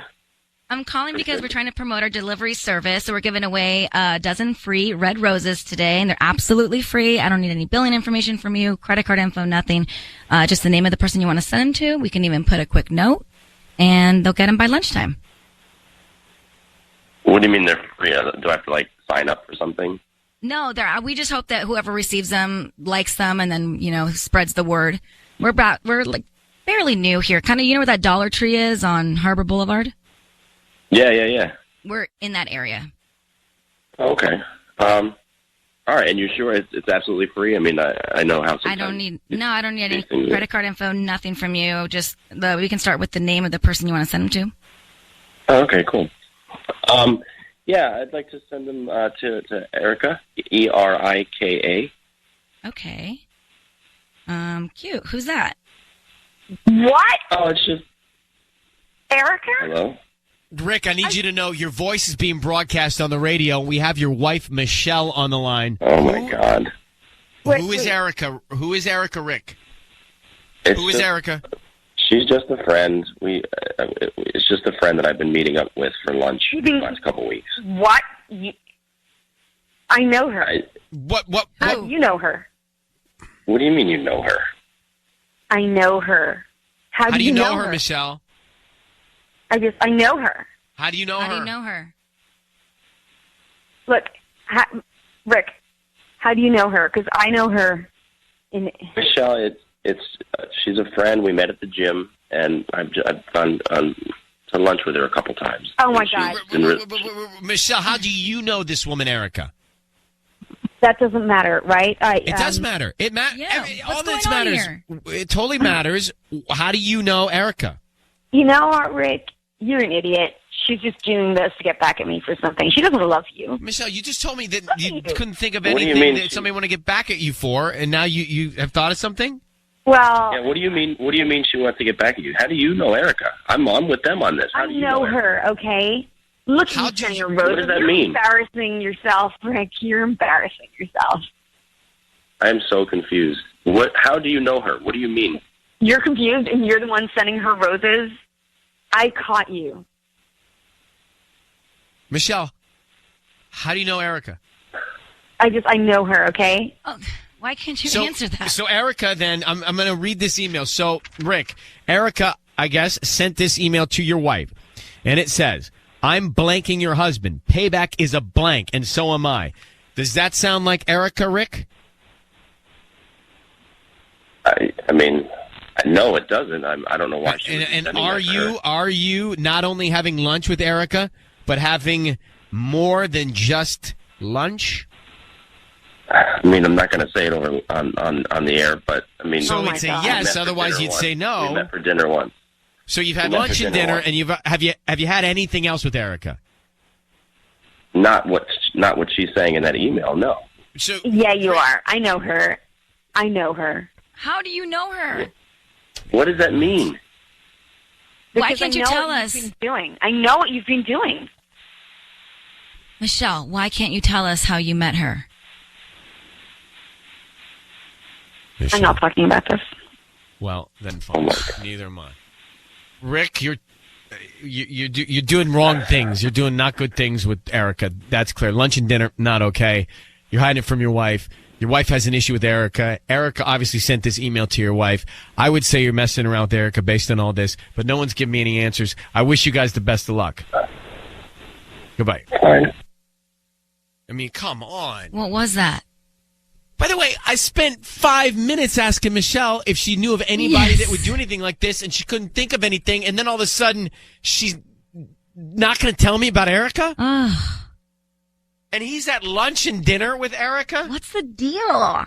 I'm calling because we're trying to promote our delivery service. So we're giving away a dozen free red roses today, and they're absolutely free. I don't need any billing information from you, credit card info, nothing. Just the name of the person you want to send them to. We can even put a quick note, and they'll get them by lunchtime. What do you mean they're free? Do I have to, sign up for something? No, we just hope that whoever receives them likes them and then, spreads the word. We're fairly new here. Kind of, where that Dollar Tree is on Harbor Boulevard? Yeah. We're in that area. Okay. All right. And you're sure it's absolutely free? I know how. I don't need any credit card info, nothing from you. Just we can start with the name of the person you want to send them to. Oh, okay, cool. Yeah, I'd like to send them to Erica, Erika. Okay. Cute. Who's that? What? Oh, it's just Erica? Hello? Rick, I need you to know your voice is being broadcast on the radio. We have your wife, Michelle, on the line. Oh, my God. Who is Erica? Who is Erica, Rick? Who is Erica? She's just a friend. It's just a friend that I've been meeting up with for lunch the last couple weeks. What? I know her. What? You know her. What do you mean you know her? I know her. How do you know her, Michelle? I know her. How do you know her? How do you know her? Look, Rick, how do you know her? Because I know her. Michelle, she's a friend. We met at the gym, and I've gone to lunch with her a couple times. Oh my God, Michelle, how do you know this woman, Erica? That doesn't matter, right? It does matter. It matters. All that matters. It totally matters. How do you know Erica? You know what, Rick? You're an idiot. She's just doing this to get back at me for something. She doesn't love you. Michelle, you just told me that you couldn't think of anything that somebody want to get back at you for, and now you have thought of something? Well... Yeah, what do you mean? What do you mean she wants to get back at you? How do you know Erica? I'm with them on this. How do you know her, okay? Look at you, Senator Rose. What does that You're mean? embarrassing yourself, Rick. You're embarrassing yourself. I am so confused. How do you know her? What do you mean? You're confused, and you're the one sending her roses? I caught you. Michelle, how do you know Erica? I know her, okay? Oh, why can't you answer that? So Erica, then, I'm going to read this email. So, Rick, Erica, I guess, sent this email to your wife. And it says, I'm blanking your husband. Payback is a blank, and so am I. Does that sound like Erica, Rick? I mean, no, it doesn't. I don't know why she would be And sending that to her. are you not only having lunch with Erica, but having more than just lunch? I mean, I'm not going to say it over on the air, but I mean, so we'd say yes. Otherwise, you'd say no. We met for dinner once. So you've had lunch and dinner, and have you had anything else with Erica? Not what she's saying in that email. No. So yeah, you are. I know her. I know her. How do you know her? What does that mean? Why can't you tell us? I know what you've been doing. Michelle, why can't you tell us how you met her? I'm not talking about this. Well, then fine. Neither am I. Rick, you're doing wrong things. You're doing not good things with Erica. That's clear. Lunch and dinner, not okay. You're hiding it from your wife. Your wife has an issue with Erica. Erica obviously sent this email to your wife. I would say you're messing around with Erica based on all this, but no one's giving me any answers. I wish you guys the best of luck. Goodbye. I mean, come on. What was that? By the way, I spent 5 minutes asking Michelle if she knew of anybody that would do anything like this, and she couldn't think of anything, and then all of a sudden, she's not going to tell me about Erica? And he's at lunch and dinner with Erica? What's the deal?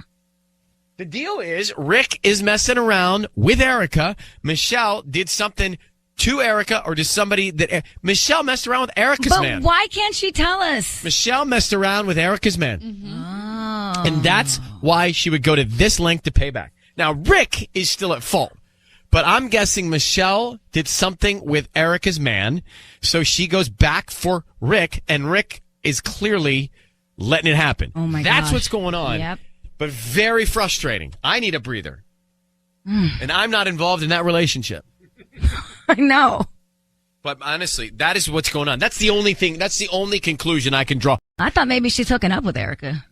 The deal is Rick is messing around with Erica. Michelle did something to Erica, or to somebody that... Michelle messed around with Erica's man. But why can't she tell us? Michelle messed around with Erica's man. Oh. And that's why she would go to this length to pay back. Now, Rick is still at fault. But I'm guessing Michelle did something with Erica's man, so she goes back for Rick, and Rick is clearly letting it happen. Oh my That's gosh. what's going on. Yep. But very frustrating. I need a breather. And I'm not involved in that relationship. I know. But honestly, that is what's going on. That's the only thing, that's the only conclusion I can draw. I thought maybe she's hooking up with Erica.